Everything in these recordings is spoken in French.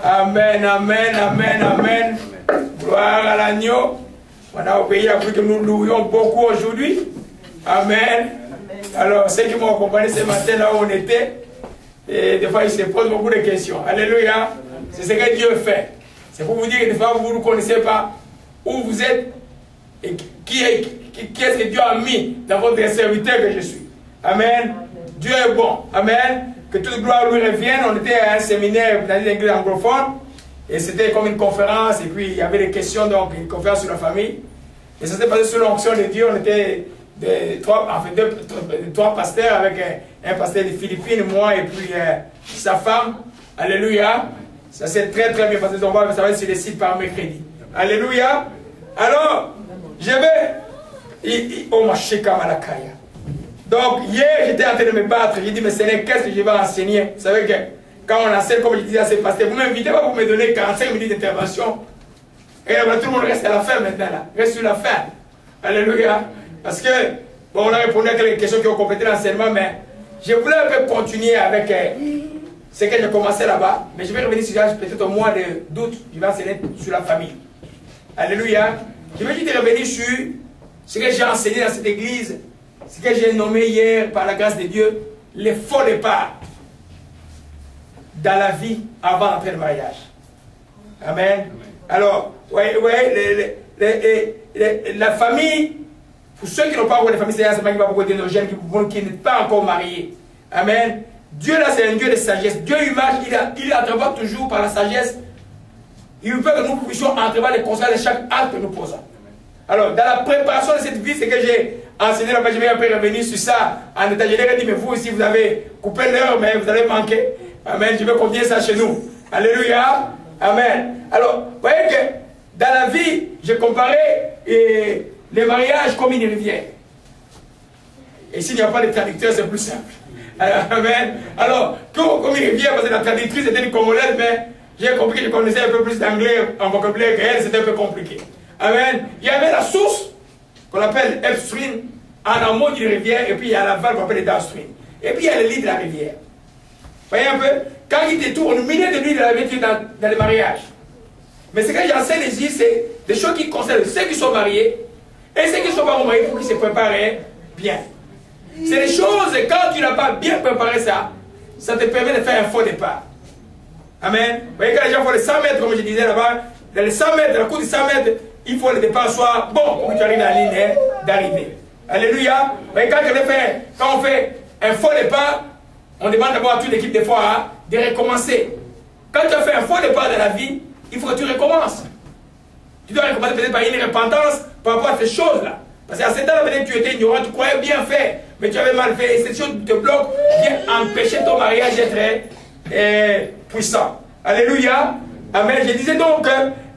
Amen, amen, amen, amen. Gloire à l'agneau. On a obéi à vous que nous louions beaucoup aujourd'hui. Amen. Alors, ceux qui m'ont accompagné ce matin là où on était, et des fois ils se posent beaucoup de questions. Alléluia. C'est ce que Dieu fait. C'est pour vous dire que des fois vous ne connaissez pas où vous êtes et qui est-ce que Dieu a mis dans votre serviteur que je suis. Amen. Dieu est bon. Amen. Que toute gloire lui revienne. On était à un séminaire dans l'église anglophone et c'était comme une conférence et puis il y avait des questions, donc une conférence sur la famille. Et ça s'était passé sous l'onction de Dieu. On était trois pasteurs avec un pasteur des Philippines, moi et puis sa femme. Alléluia. Ça s'est très très bien passé. Ça va être sur les sites par mercredi. Alléluia. Alors, je vais... Oh, ma cheka malakaya. Donc, hier, j'étais en train de me battre. J'ai dit, mais Seigneur, qu'est-ce que je vais enseigner? Vous savez que quand on enseigne, comme je disais à ces pasteurs, vous ne m'invitez pas pour me donner 45 minutes d'intervention. Et là, tout le monde reste à la fin maintenant. Là. Reste sur la fin. Alléluia. Parce que, bon, on a répondu à quelques questions qui ont complété l'enseignement, mais je voulais un peu continuer avec ce que j'ai commencé là-bas. Mais je vais revenir sur ça peut-être au mois d'août. Je vais enseigner sur la famille. Alléluia. Je vais juste revenir sur ce que j'ai enseigné dans cette église, ce que j'ai nommé hier par la grâce de Dieu, les faux départs dans la vie avant d'entrer le mariage. Amen. Alors, la famille, pour ceux qui n'ont pas encore de famille, c'est un qui va beaucoup de nos jeunes qui n'est pas encore mariés. Amen. Dieu là, c'est un Dieu de sagesse. Dieu humain, il entrevoit toujours par la sagesse. Il veut que nous puissions entrevoir les conseils de chaque acte que nous posons. Alors, dans la préparation de cette vie, c'est que j'ai enseigné là-bas, je vais un peu revenir sur ça. En état général, dit, mais vous aussi, vous avez coupé l'heure, mais vous allez manquer. Amen. Je vais continuer ça chez nous. Alléluia. Amen. Alors, vous voyez que dans la vie, j'ai comparé les mariages comme une rivière. Et s'il n'y a pas de traducteur, c'est plus simple. Amen. Alors, comme une rivière, parce que la traductrice était une Congolaise, mais j'ai compris que je connaissais un peu plus d'anglais en vocabulaire qu'elle, c'était un peu compliqué. Amen. Il y avait la source qu'on appelle upstream, en amont d'une rivière, et puis il y a l'aval qu'on appelle le downstream. Et puis il y a le lit de la rivière. Vous voyez un peu? Quand il détourne, au milieu de lui de la rivière dans le mariage. Mais ce que j'enseigne ici, c'est des choses qui concernent ceux qui sont mariés et ceux qui ne sont pas mariés pour qu'ils se préparent bien. C'est des choses, quand tu n'as pas bien préparé ça, ça te permet de faire un faux départ. Amen. Vous voyez, quand les gens font les 100 mètres, comme je disais là-bas, dans les 100 mètres, dans la course de 100 mètres, il faut que le départ soit bon pour que tu arrives à la ligne d'arrivée. Alléluia. Vous voyez, quand on fait un faux départ, on demande d'abord à toute l'équipe des fois de recommencer. Quand tu as fait un faux départ dans la vie, il faut que tu recommences. Tu dois recommencer peut-être par une repentance par rapport à ces choses-là. Parce qu'à ce temps-là, peut-être que tu étais ignorant, tu croyais bien faire, mais tu avais mal fait. Et ces choses te bloquent, viennent empêcher ton mariage d'être puissant. Alléluia. Amen. Je disais donc que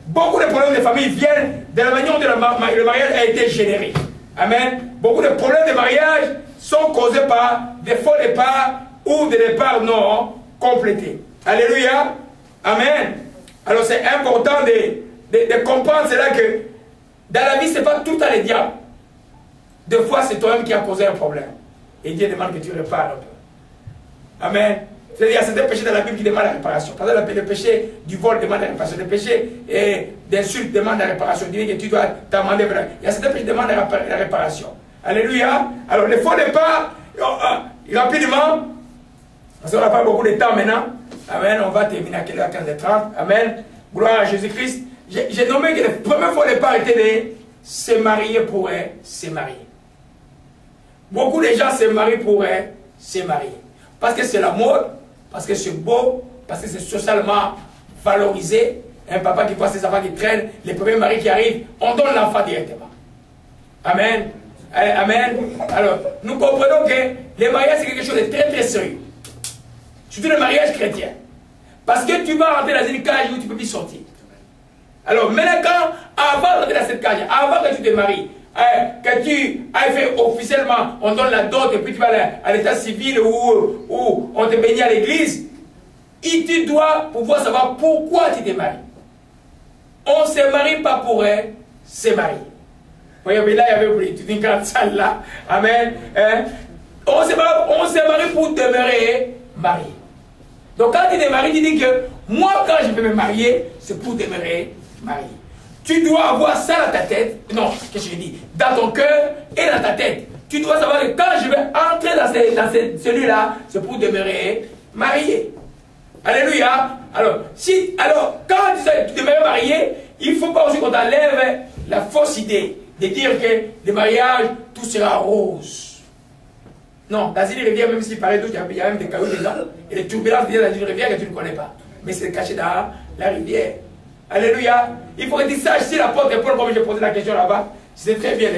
beaucoup de problèmes de famille viennent de la manière dont le mariage a été généré. Amen. Beaucoup de problèmes de mariage sont causés par des faux départs ou des départs non complétés. Alléluia. Amen. Alors c'est important de comprendre cela que dans la vie, ce n'est pas tout à le diable. Des fois, c'est toi-même qui as causé un problème. Et Dieu demande que tu répares un peu. Amen. C'est-à-dire, il y a certains péchés dans la Bible qui demandent la réparation. Par exemple, le péché du vol demande la réparation. Le péché d'insulte demande la réparation. Dieu dit que tu dois t'amender. Il y a certains péchés qui demandent la réparation. Alléluia. Alors, les faux départs, rapidement, parce qu'on n'a pas beaucoup de temps maintenant. Amen. On va terminer à quelle heure? 15h30. Amen. Gloire à Jésus-Christ. J'ai nommé que le premier faux départ était de se marier pour se marier. Beaucoup de gens se marient pour se marier. Parce que c'est la mode, parce que c'est beau, parce que c'est socialement valorisé. Un papa qui voit ses enfants qui traînent, les premiers maris qui arrivent, on donne l'enfant directement. Amen. Amen. Alors, nous comprenons que le mariage, c'est quelque chose de très très sérieux. Surtout le mariage chrétien. Parce que tu vas rentrer dans une cage où tu ne peux plus sortir. Alors, maintenant, avant d'entrer dans cette cage, avant que tu te maries, que tu ailles fait officiellement, on donne la dot et puis tu vas à l'état civil où on te bénit à l'église, et tu dois pouvoir savoir pourquoi tu te maries. On ne se marie pas pour se marier. Vous voyez, mais là, il y avait une grande salle là. Amen. On se marie pour demeurer marié. Donc quand tu te maries, tu dis que moi quand je vais me marier, c'est pour demeurer marié. Tu dois avoir ça dans ta tête. Non, qu'est-ce que je dis? Dans ton cœur et dans ta tête. Tu dois savoir que quand je vais entrer dans celui-là, c'est pour demeurer marié. Alléluia. Alors, quand tu demeures marié, il ne faut pas aussi qu'on t'enlève la fausse idée de dire que le mariage, tout sera rose. Non, dans une rivière, même s'il paraît douce, il y a même des cailloux dedans. Et des turbulences dans une rivière que tu ne connais pas. Mais c'est caché dans la rivière. Alléluia. Il faut que tu saches si l'apôtre Paul, comme j'ai posé la question là-bas, c'est très bien.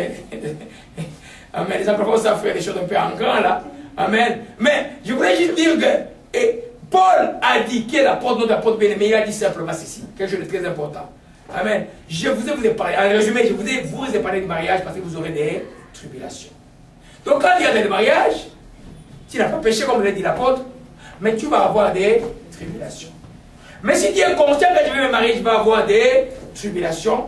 Amen. Les apôtres savent faire des choses un peu en grand là. Amen. Mais je voulais juste dire que Paul a dit qu'il est l'apôtre, notre apôtre bien-aimé, il a dit simplement ceci, quelque chose de très important. Amen. Je vous ai parlé, en résumé, je vous ai parlé du mariage parce que vous aurez des tribulations. Donc quand il y a des mariages, tu n'as pas péché comme l'a dit l'apôtre, mais tu vas avoir des tribulations. Mais si tu es conscient que je vais me marier, je vais avoir des tribulations,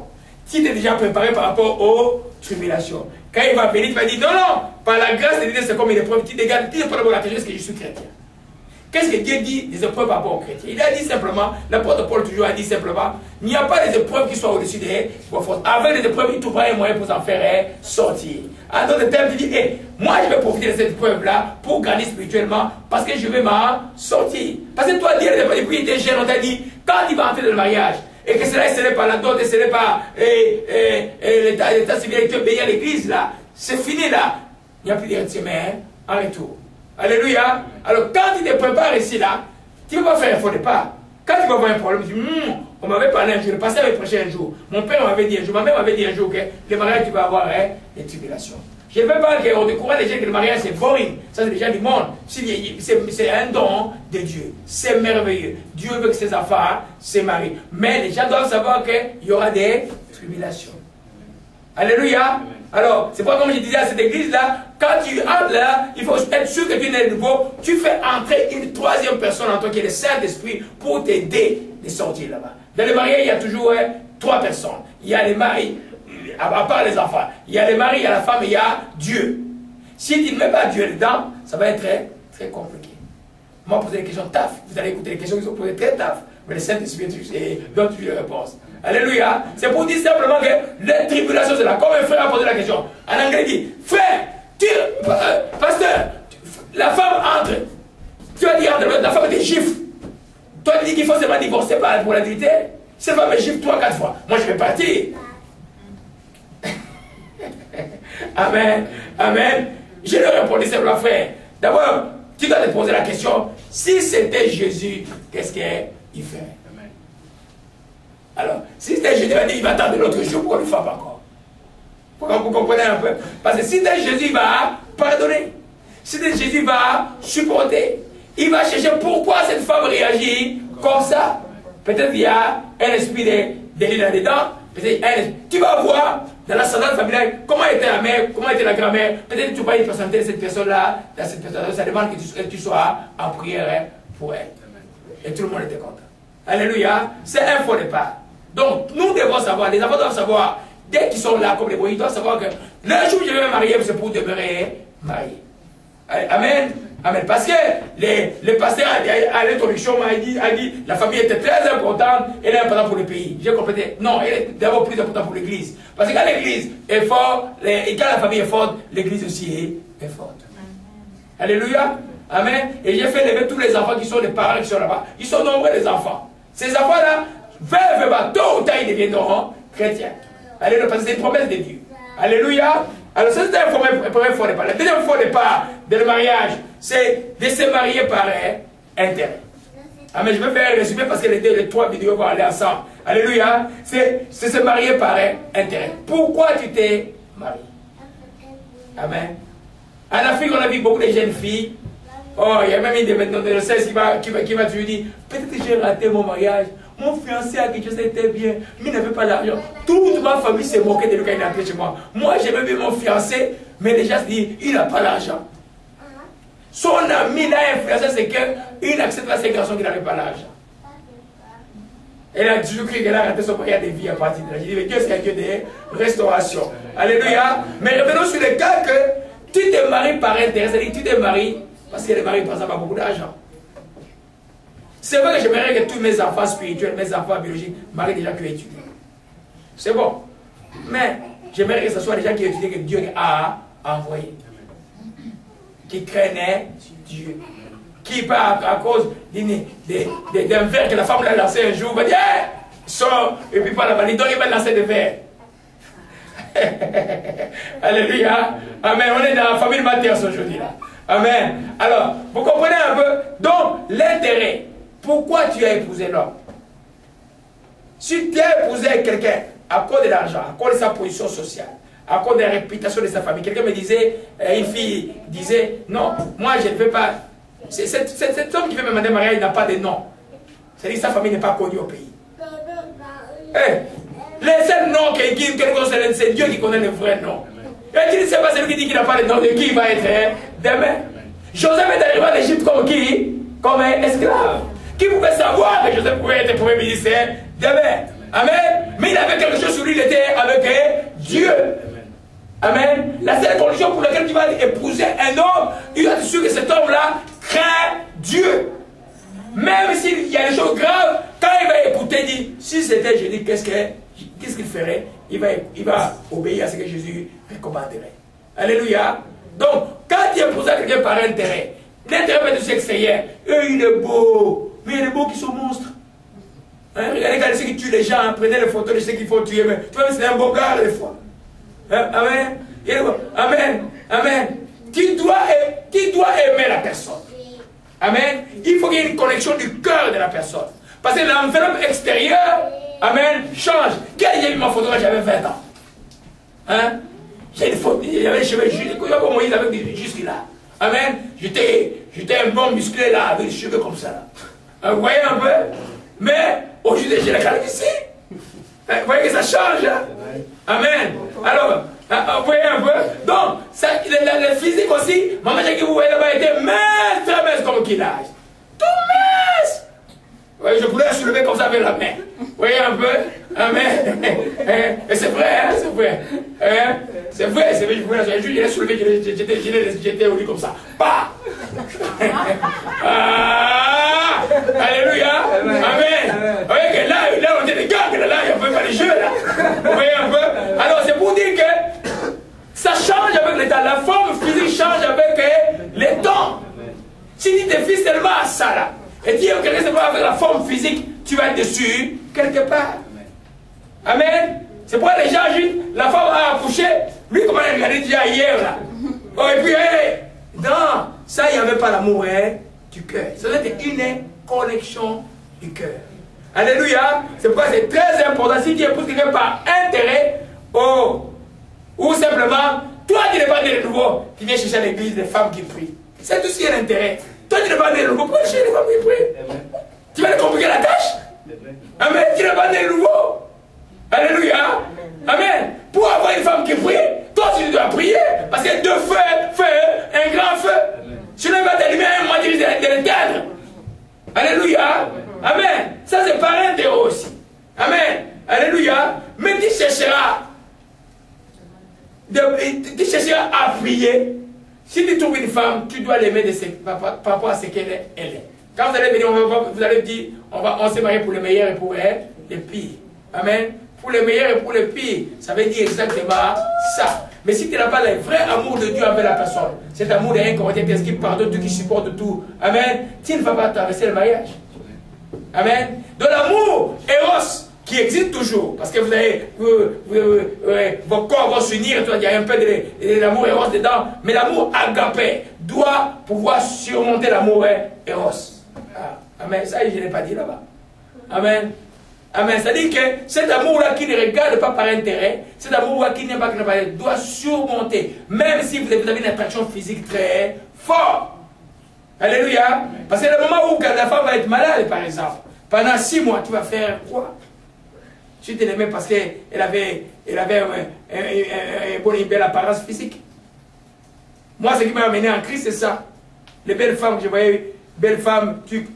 tu t'es déjà préparé par rapport aux tribulations. Quand il va venir, tu vas dire non, non, par la grâce de Dieu, c'est comme une épreuve. Tu te gardes, tu ne peux pas la question, est-ce que je suis chrétien? Qu'est-ce que Dieu dit des épreuves par rapport aux chrétiens? Il a dit simplement, l'apôtre Paul toujours a dit simplement, il n'y a pas des épreuves qui soient au-dessus des forces. Avec les épreuves, il trouvera un moyen pour s'en faire sortir. En d'autres termes, il dit, moi je vais profiter de cette épreuve-là pour gagner spirituellement parce que je vais m'en sortir. Parce que toi, Dieu, depuis qu'il était jeune, on t'a dit, quand il va entrer dans le mariage, et que cela est scellé par la dot, et scellé par l'état civil, et tu obéis à l'église, là, c'est fini là. Il n'y a plus de chemin en retour. Alléluia. Alors quand tu te prépares ici là, tu ne vas pas faire un faux départ. Quand tu vas avoir un problème, tu dis, on m'avait parlé un jour, le pasteur avait prêché un jour, mon père m'avait dit un jour, ma mère m'avait dit un jour que le mariage tu vas avoir des tribulations. Je ne veux pas qu'on découvre déjà que le mariage c'est boring, ça c'est déjà du monde. C'est un don de Dieu, c'est merveilleux. Dieu veut que ses enfants se marient. Mais les gens doivent savoir qu'il y aura des tribulations. Alléluia. Alors, c'est pas comme je disais à cette église-là, quand tu entres là, il faut être sûr que tu es nouveau. Tu fais entrer une troisième personne en toi qui est le Saint-Esprit pour t'aider de sortir là-bas. Dans le mariage, il y a toujours trois personnes. Il y a les maris, à part les enfants. Il y a les maris, il y a la femme, il y a Dieu. Si tu ne mets pas Dieu dedans, ça va être très, très compliqué. Moi, poser des questions taf. Vous allez écouter les questions qui sont posées très taf. Mais le Saint-Esprit donne toujours les réponses. Alléluia. C'est pour dire simplement que les tribulations, c'est là. Comme un frère a posé la question. En anglais, il dit, frère, pasteur, la femme entre. Tu vas dire, la femme est juive. Toi, tu dis qu'il faut seulement divorcer pour la vérité. Cette femme est juive 3-4 fois. Moi, je vais partir. Amen. Amen. Je lui répondis simplement, frère. D'abord, tu dois te poser la question, si c'était Jésus, qu'est-ce qu'il fait? Alors, si c'était Jésus, il va attendre l'autre jour pour qu'on le fasse encore. Vous comprenez un peu? Parce que si c'était Jésus, il va pardonner. Si c'était Jésus, il va supporter. Il va chercher pourquoi cette femme réagit comme ça. Peut-être qu'il y a un esprit de là-dedans. Tu vas voir dans l'ascendance familiale comment était la mère, comment était la grand-mère. Peut-être que tu vois une personnalité de cette personne-là, dans cette personne-là. Ça demande que tu sois en prière pour elle. Et tout le monde était content. Alléluia. C'est un faux départ. Donc, nous devons savoir, les enfants doivent savoir, dès qu'ils sont là comme les voyous, ils doivent savoir que le jour où je vais me marier, c'est pour demeurer marié. Amen. Amen. Parce que le pasteur à l'introduction m'a dit, la famille était très importante, elle est importante pour le pays. J'ai complété. Non, elle est d'abord plus importante pour l'église. Parce que quand l'église est forte, et quand la famille est forte, l'église aussi est forte. Alléluia. Amen. Et j'ai fait lever tous les enfants qui sont des parents qui sont là-bas. Ils sont nombreux les enfants. Ces enfants-là, tôt ou tard, ils deviendront chrétiens. Alléluia. Parce que c'est une promesse de Dieu. Alléluia. Alors, ça c'est un premier faux départ. Le deuxième faux départ de le mariage, c'est de se marier par intérêt. Amen. Je vais faire un résumé parce que les trois vidéos vont aller ensemble. Alléluia. C'est se marier par intérêt. Pourquoi tu t'es marié? Amen. En Afrique, on a vu beaucoup de jeunes filles. Oh, il y a même une de 16 qui va te dire, peut-être que j'ai raté mon mariage. Mon fiancé a quelque chose était bien, mais il n'avait pas d'argent. Toute ma famille s'est moquée de lui quand il est entré chez moi. Moi, j'aimais bien mon fiancé, mais les gens se disent, il n'a pas d'argent. Son ami l'a influencé, c'est qu'il accepte à ces garçons qui n'avaient pas d'argent. Elle a toujours cru qu'elle a raté son mariage de vie à partir de là. J'ai dit, mais Dieu, c'est un Dieu de restauration. Alléluia. Mais revenons sur le cas que tu te maries par intérêt, c'est-à-dire que tu te maries parce que les maris, par exemple, ont beaucoup d'argent. C'est vrai que j'aimerais que tous mes enfants spirituels, mes enfants biologiques, marient des gens qui ont étudié. C'est bon. Mais j'aimerais que ce soit des gens qui ont étudié, que Dieu a envoyé. Qui craignaient Dieu. Qui, pas à cause d'un verre que la femme l'a lancé un jour, va dire, hey, sors, et puis pas la valide, donc il va lancer des verres. Alléluia. Amen. On est dans la famille Mathias aujourd'hui. Amen. Alors, vous comprenez un peu? Donc, l'intérêt. Pourquoi tu as épousé l'homme? Si tu as épousé quelqu'un à cause de l'argent, à cause de sa position sociale, à cause de la réputation de sa famille, quelqu'un me disait, une fille disait, non, moi je ne veux pas. Cet homme qui veut me demander mariage, il n'a pas de nom. C'est-à-dire que sa famille n'est pas connue au pays. Hey, les seuls noms qu'il connaît, c'est Dieu qui connaît les vrais noms. Et tu ne sais pas celui qui dit qu'il n'a pas de nom de qui il va être demain. Joseph est arrivé en Égypte comme qui? Comme un esclave. Qui pouvait savoir que Joseph pouvait être premier ministre demain? Amen. Mais il avait quelque chose sur lui, il était avec Dieu. Amen. La seule condition pour laquelle tu vas épouser un homme, il doit être sûr que cet homme-là craint Dieu. Même s'il y a des choses graves, quand il va écouter, il dit, si c'était Jésus, qu'est-ce qu'il ferait? Il va obéir à ce que Jésus recommanderait. Alléluia. Donc, quand tu épouses quelqu'un par intérêt, l'intérêt peut être aussi extérieur. Il est beau, mais il est beau qui sont monstres. Hein? Regardez ceux qui tuent les gens, prenez les photos de ceux qu'il faut tuer, mais tu vois, c'est un beau gars des fois. Hein? Amen. Amen. Amen. Tu dois aimer la personne. Amen. Il faut qu'il y ait une connexion du cœur de la personne. Parce que l'enveloppe extérieure, amen, change. Qui a vu ma photo quand j'avais 20 ans? Hein? J'ai des photos, j'avais les cheveux comme Moïse avec jusque-là. Amen. J'étais un bon musclé là, avec les cheveux comme ça. Là. Vous voyez un peu? Mais aujourd'hui, j'ai la calvitie. Vous voyez que ça change. Hein? Amen. Alors, vous voyez un peu? Donc, le physique aussi, maman, j'ai dit que vous voyez là-bas, était mince comme qu'il a. Tout mince. Oui, je voulais soulever comme ça avec la main. Vous voyez un peu? Amen. Et c'est vrai, hein? C'est vrai. C'est vrai, c'est vrai. Je l'ai soulevé, j'étais au lit comme ça. Bah! Ah! Alléluia! Amen! Vous voyez que là, on était des gangs, là, il n'y a pas les jeux, là. Vous voyez un peu? Alors, c'est pour dire que ça change avec le temps. La forme physique change avec les temps. Si tu te fies seulement à ça, là, et tu es quelque chose avec la forme physique, tu vas être dessus quelque part. Amen. C'est pourquoi les gens disent, la femme a accouché, lui comment il a regardé déjà hier là. Oh, et puis, non, ça il n'y avait pas l'amour du cœur. Ça doit être une connexion du cœur. Alléluia. C'est pourquoi c'est très important. Si tu épouses quelqu'un par intérêt, ou simplement, toi tu n'es pas né de nouveau, tu viens chercher à l'église des femmes qui prient. C'est tout ce qui est l'intérêt. Toi tu n'es pas né de nouveau, pourquoi chercher les femmes qui prient? Tu vas te compliquer la tâche? Amen. Tu n'es pas né de nouveau. Alléluia. Amen. Pour avoir une femme qui prie, toi tu dois prier. Parce que deux feux, un grand feu. Sinon il va t'allumer un mois de l'éteindre. Alléluia. Amen. Ça c'est par intérêt aussi. Amen. Alléluia. Mais tu chercheras à prier. Si tu trouves une femme, tu dois l'aimer par rapport à ce qu'elle est. Quand vous allez venir, vous allez dire, on s'est marié pour le meilleur et pour le pire. Amen. Pour le meilleur et pour le pire, ça veut dire exactement ça. Mais si tu n'as pas le vrai amour de Dieu envers la personne, cet amour de 1 Corinthiens qui pardonne tout, qui supporte tout, amen, tu ne vas pas traverser le mariage. Amen. De l'amour, Eros, qui existe toujours, parce que vous avez, vos corps vont s'unir, il y a un peu de l'amour Eros dedans, mais l'amour agapé doit pouvoir surmonter l'amour Eros. Ah, amen. Ça, je ne l'ai pas dit là-bas. Amen. Amen. C'est-à-dire que cet amour-là qui ne regarde pas par intérêt, cet amour-là qui n'est pas par intérêt, doit surmonter, même si vous avez une attraction physique très forte. Alléluia. Parce que le moment où la femme va être malade, par exemple, pendant 6 mois, tu vas faire quoi? Tu te l'aimais parce qu'elle avait une belle apparence physique. Moi, ce qui m'a amené en Christ, c'est ça. Les belles femmes que je voyais, belles femmes, tu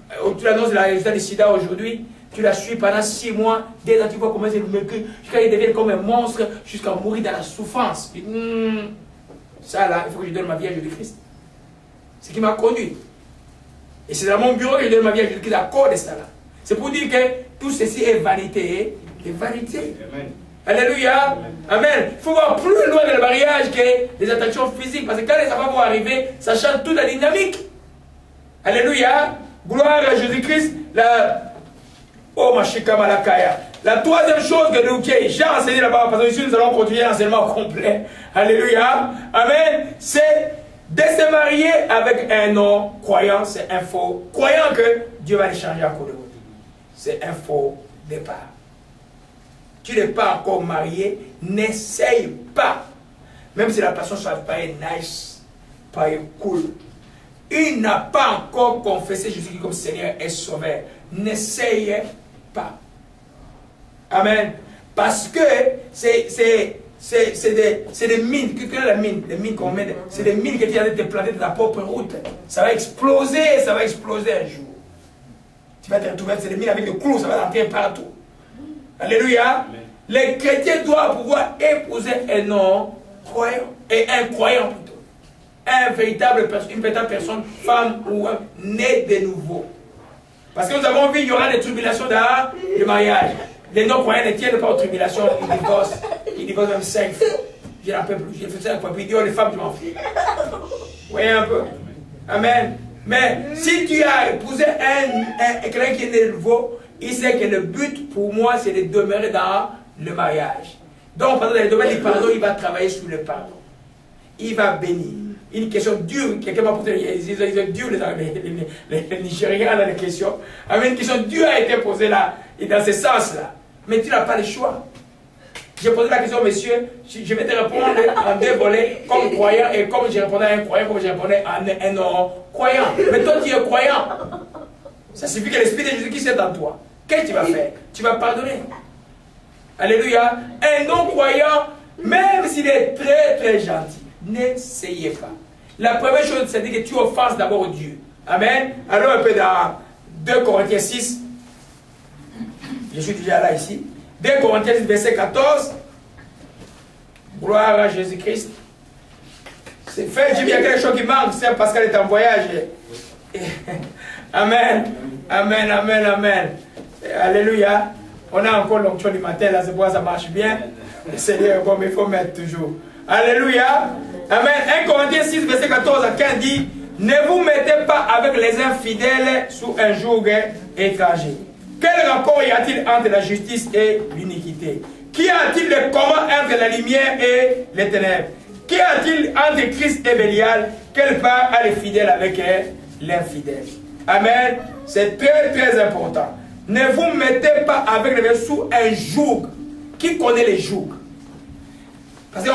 annonces la résultat du sida aujourd'hui, tu la suis pendant 6 mois, dès là tu vois comment elle me crie, jusqu'à elle devient comme un monstre, jusqu'à mourir dans la souffrance. Ça là, il faut que je donne ma vie à Jésus-Christ. Ce qui m'a conduit. Et c'est dans mon bureau que je donne ma vie à Jésus-Christ à cause de cela. C'est pour dire que tout ceci est vanité et vanité. Amen. Alléluia. Amen. Il faut voir plus loin dans le mariage que les attractions physiques. Parce que quand les enfants vont arriver, ça change toute la dynamique. Alléluia. Gloire à Jésus-Christ. Oh, ma chika malakaya. La troisième chose que nous, j'ai enseigné là-bas, parce que ici nous allons continuer l'enseignement complet. Alléluia. Amen. C'est de se marier avec un non croyant, c'est un faux. Croyant que Dieu va les changer à cause de vous. C'est un faux départ. Tu n'es pas encore marié, n'essaye pas. Même si la personne soit pas nice, pas cool. Il n'a pas encore confessé Jésus-Christ comme Seigneur et Sauveur. N'essaye pas. Amen. Parce que c'est des mines. Que la mine? Les mines qu'on met, c'est des mines que tu as de te planter de ta propre route. Ça va exploser un jour. Tu vas te retrouver, c'est des mines avec des clous, ça va rentrer partout. Alléluia. Amen. Les chrétiens doivent pouvoir épouser un non-croyant, et un croyant plutôt. Une véritable personne, femme ou homme, né de nouveau. Parce que nous avons vu, il y aura des tribulations dans le mariage. Les non-croyants ne tiennent pas aux tribulations, ils divorcent même 5 fois. Je n'en peux plus, j'ai fait 5 fois, puis ils disent, oh les femmes, je m'en fous. Vous voyez un peu? Amen. Mais si tu as épousé quelqu'un qui est né de nouveau, il sait que le but pour moi, c'est de demeurer dans le mariage. Donc, dans le domaine du pardon, il va travailler sur le pardon. Il va bénir. Une question dure, quelqu'un m'a posé, ils ont durs les Nigériens dans les questions. Une question dure a été posée là, et dans ce sens-là. Mais tu n'as pas le choix. J'ai posé la question, monsieur, je vais te répondre en 2 volets, comme croyant, et comme je répondais à un croyant, comme je répondais à un non-croyant. Mais toi, tu es croyant. Ça signifie que l'Esprit de Jésus-Christ est en toi. Qu'est-ce que tu vas faire? Tu vas pardonner. Alléluia. Un non-croyant, même s'il est très très gentil, n'essayez pas. La première chose, c'est que tu offenses d'abord Dieu. Amen. Allons un peu dans 2 Corinthiens 6. Je suis déjà là ici. 2 Corinthiens 6, verset 14. Gloire à Jésus-Christ. C'est fait, il y a quelque chose qui manque, c'est Pascal est en voyage. Amen. Amen, amen, amen. Alléluia. On a encore l'onction du matin, là, c'est pourquoi ça marche bien. Le Seigneur, bon, mais il faut mettre toujours. Alléluia. Amen. 1 Corinthiens 6, verset 14 à 15 dit, ne vous mettez pas avec les infidèles sous un joug étranger. Quel rapport y a-t-il entre la justice et l'iniquité? Qu'y a-t-il de commun entre la lumière et les ténèbres? Qu'y a-t-il entre Christ et Bélial? Quelle part a les fidèles avec l'infidèle? Amen. C'est très très important. Ne vous mettez pas avec les sous un joug. Qui connaît les jougs? Parce que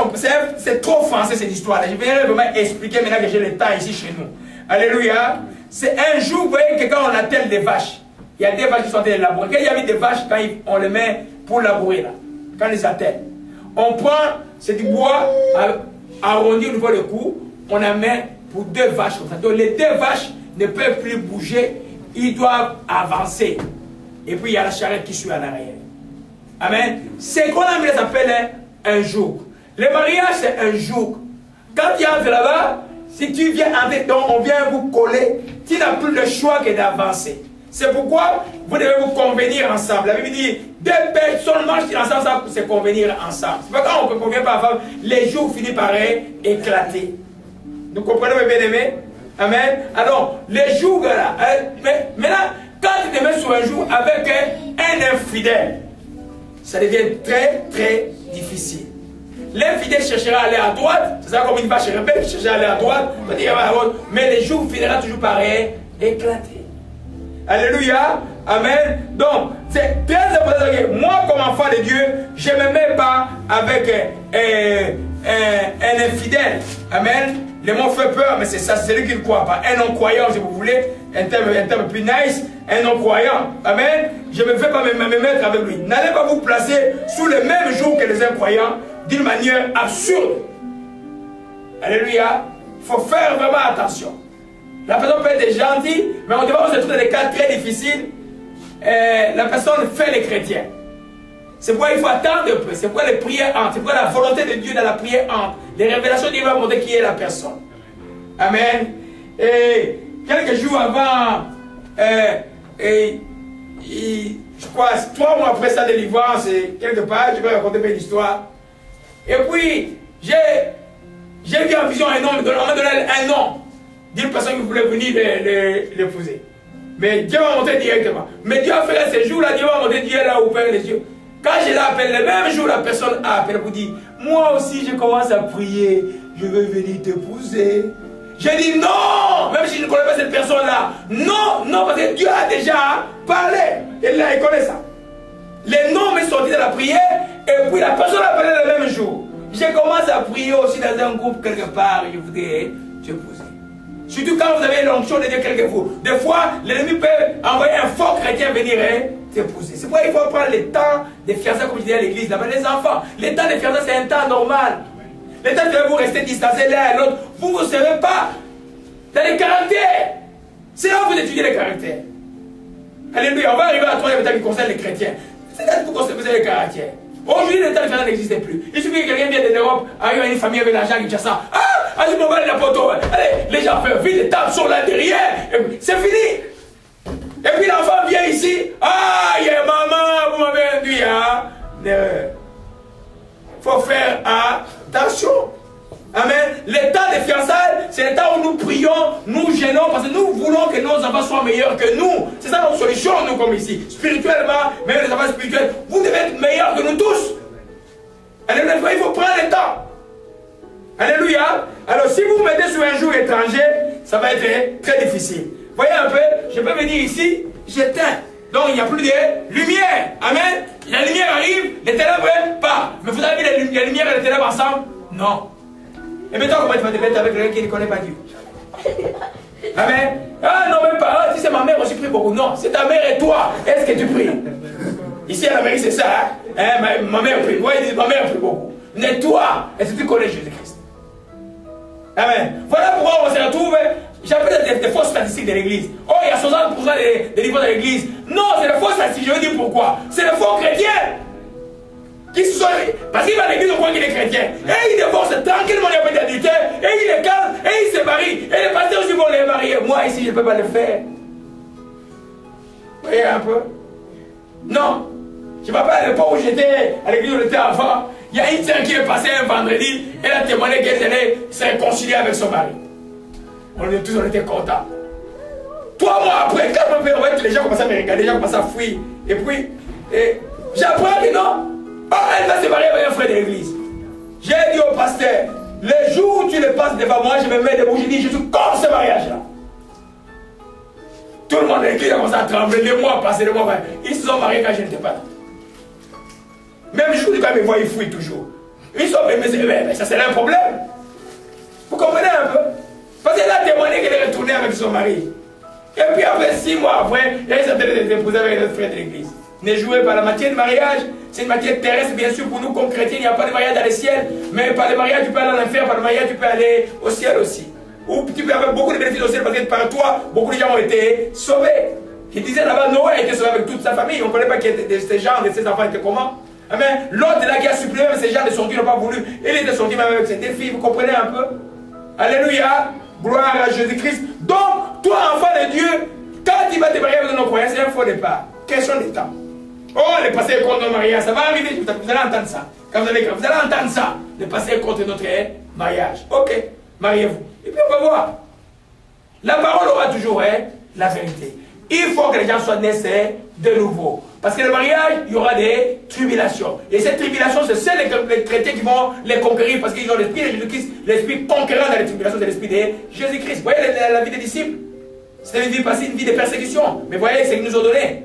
c'est trop français cette histoire-là. Je vais vraiment expliquer maintenant que j'ai le temps ici chez nous. Alléluia. C'est un joug, vous voyez que quand on attelle des vaches, il y a des vaches qui sont en train de labourer. Quand il y a des vaches, quand on les met pour labourer là, quand ils attellent, on prend, c'est du bois arrondi au niveau du cou, on en met pour 2 vaches comme ça. Donc les 2 vaches ne peuvent plus bouger, ils doivent avancer. Et puis il y a la charrette qui suit en arrière. Amen. C'est qu'on a mis, ça s'appelle un joug. Le mariage, c'est un joug. Quand tu entres là-bas, si tu viens entrer, donc on vient vous coller, tu n'as plus le choix que d'avancer. C'est pourquoi vous devez vous convenir ensemble. La Bible dit, 2 personnes marchent ensemble pour se convenir ensemble. C'est pas quand on ne convient pas ensemble, les jours finissent par éclater. Nous comprenons, mes bien-aimés? Amen. Alors, les jours là, maintenant, quand tu te mets sur un jour avec un infidèle, ça devient très très difficile. L'infidèle cherchera à aller à droite, c'est ça comme une vache rebelle qui cherchera à aller à droite, mais les jours finira toujours par éclater. Alléluia. Amen. Donc, c'est très important que moi, comme enfant de Dieu, je ne me mets pas avec un infidèle. Amen. Le mot fait peur, mais c'est ça, c'est lui qui ne croit pas. Un non-croyant, si vous voulez, un terme plus nice, un non-croyant. Amen. Je ne vais pas me mettre avec lui. N'allez pas vous placer sous le même jour que les incroyants d'une manière absurde. Alléluia. Il faut faire vraiment attention. La personne peut être gentille, mais on devrait se trouver dans des cas très difficiles. La personne fait les chrétiens. C'est pourquoi il faut attendre un peu. C'est pourquoi les prières entrent. C'est pourquoi la volonté de Dieu dans la prière entre. Les révélations de Dieu vont montrer qui est la personne. Amen. Et quelques jours avant, je crois, 3 mois après sa délivrance, quelque part, je vais raconter une histoire. Et puis, j'ai vu en vision un nom, on m'a donné un nom d'une personne qui voulait venir l'épouser. Mais Dieu m'a montré directement. Mais Dieu a fait ces jours-là, Dieu m'a montré Dieu là au Père des cieux. Quand je l'ai appelé, le même jour, la personne a appelé pour dire, moi aussi je commence à prier, je veux venir t'épouser. J'ai dit non, même si je ne connais pas cette personne-là. Non, non, parce que Dieu a déjà parlé. Et là, il connaît ça. Les noms m'est sorti de la prière, et puis la personne a appelé le même jour. J'ai commencé à prier aussi dans un groupe quelque part, je voudrais t'épouser. Surtout quand vous avez l'onction de Dieu quelquefois. Des fois, l'ennemi peut envoyer un faux chrétien venir t'épouser. C'est pourquoi il faut prendre le temps de fiançailles, comme je disais à l'église. Les enfants, le temps de fiançailles, c'est un temps normal. Le temps que vous restez distancés l'un à l'autre, vous ne savez pas dans les caractères. C'est là où vous étudiez les caractères. Alléluia, on va arriver à la 3e étape qui concerne les chrétiens. C'est là que vous avez les caractères. Aujourd'hui, le temps de fiançailles n'existe plus. Il suffit que quelqu'un vienne de l'Europe, arrive à une famille avec l'argent qui tient ça. Ah, allez, mon gars, la poteau. Allez, les gens peuvent vite, les tables sont là derrière. C'est fini. Et puis l'enfant vient ici. Ah, il y a maman, vous m'avez induit à l'erreur. Il faut faire attention. Amen. Le temps des fiançailles, c'est le temps où nous prions, nous gênons, parce que nous voulons que nos enfants soient meilleurs que nous. C'est ça notre solution, nous, comme ici. Spirituellement, même les enfants spirituels, vous devez être meilleurs que nous tous. Alléluia, il faut prendre le temps. Alléluia. Alors, si vous vous mettez sur un jour étranger, ça va être très difficile. Voyez un peu, je peux venir ici, j'éteins. Donc, il n'y a plus de lumière. Amen. La lumière arrive, les ténèbres partent. Mais vous avez mis la lumière et les ténèbres ensemble? Non. Et maintenant, comment tu vas te mettre avec quelqu'un qui ne connaît pas Dieu? Amen. Ah non, même pas. Si c'est ma mère, aussi prie beaucoup. Non, c'est ta mère et toi. Est-ce que tu pries? Ici à l'Amérique, c'est ça. Hein? Ma mère prie. Moi, ils disent ma mère prie beaucoup. Mais toi, est-ce que tu connais Jésus-Christ? Amen. Voilà pourquoi on se retrouve. J'appelle des fausses statistiques de l'église. Oh, il y a 60% des livres de l'église. Non, c'est des fausses statistiques. Je veux dire pourquoi. C'est des faux chrétiens. Qui sont, parce qu'il va à l'église, on croit qu'il est chrétien. Et il divorce tranquillement, il n'y a pas d'adultère. Et il est calme, et il se marie. Et les pasteurs aussi vont les marier. Moi, ici, je ne peux pas le faire. Vous voyez un peu? Non. Je ne me rappelle à l'époque où j'étais à l'église où j'étais enfant. Il y a une sœur qui est passée un vendredi. Elle a témoigné qu'elle allait se réconcilier avec son mari. On était contents. 3 mois après, quand les gens commençaient à me regarder, les gens commençaient à fuir. Et puis, j'apprends que non. Oh, elle va se marier avec un frère de l'église. J'ai dit au pasteur, le jour où tu le passes devant moi, je me mets debout, je dis, je suis contre ce mariage-là. Tout le monde de l'église a commencé à trembler, les mois passés, les mois passés. Ils se sont mariés quand je n'étais pas là. Même jour, quand ils me voient, ils fuient toujours. Ils sont mais ça c'est un problème. Vous comprenez un peu? Parce qu'elle a témoigné qu'elle est retournée avec son mari. Et puis après 6 mois après, elle s'est épousée avec notre frère de l'église. Ne jouez pas la matière de mariage, c'est une matière terrestre, bien sûr, pour nous comme chrétiens, il n'y a pas de mariage dans le ciel, mais par le mariage, tu peux aller en enfer, par le mariage, tu peux aller au ciel aussi. Ou tu peux avoir beaucoup de bénéfices au ciel, parce que par toi, beaucoup de gens ont été sauvés. Il disait là-bas, Noé a été sauvé avec toute sa famille, on ne connaît pas qui de ces gens, de ses enfants étaient comment. Amen. L'autre là qui a supprimé, même ces gens de sortir n'ont pas voulu, il était sorti même avec ses 2 filles, vous comprenez un peu? Alléluia, gloire à Jésus-Christ. Donc, toi, enfant de Dieu, quand il va te marier avec nos croyants, c'est un faux départ. Question de temps. Oh, le passé est contre notre mariage, ça va arriver, vous allez entendre ça. Quand vous allez entendre ça, le passé est contre notre mariage. Ok, mariez-vous. Et puis on va voir. La parole aura toujours la vérité. Il faut que les gens soient nés de nouveau. Parce que le mariage, il y aura des tribulations. Et ces tribulations, c'est celles les chrétiens qui vont les conquérir parce qu'ils ont l'esprit de Jésus-Christ, l'esprit conquérant dans les tribulations, c'est l'esprit de Jésus-Christ. Vous voyez la vie des disciples? C'était une vie passée, une vie de persécution. Mais voyez ce qu'ils nous ont donné.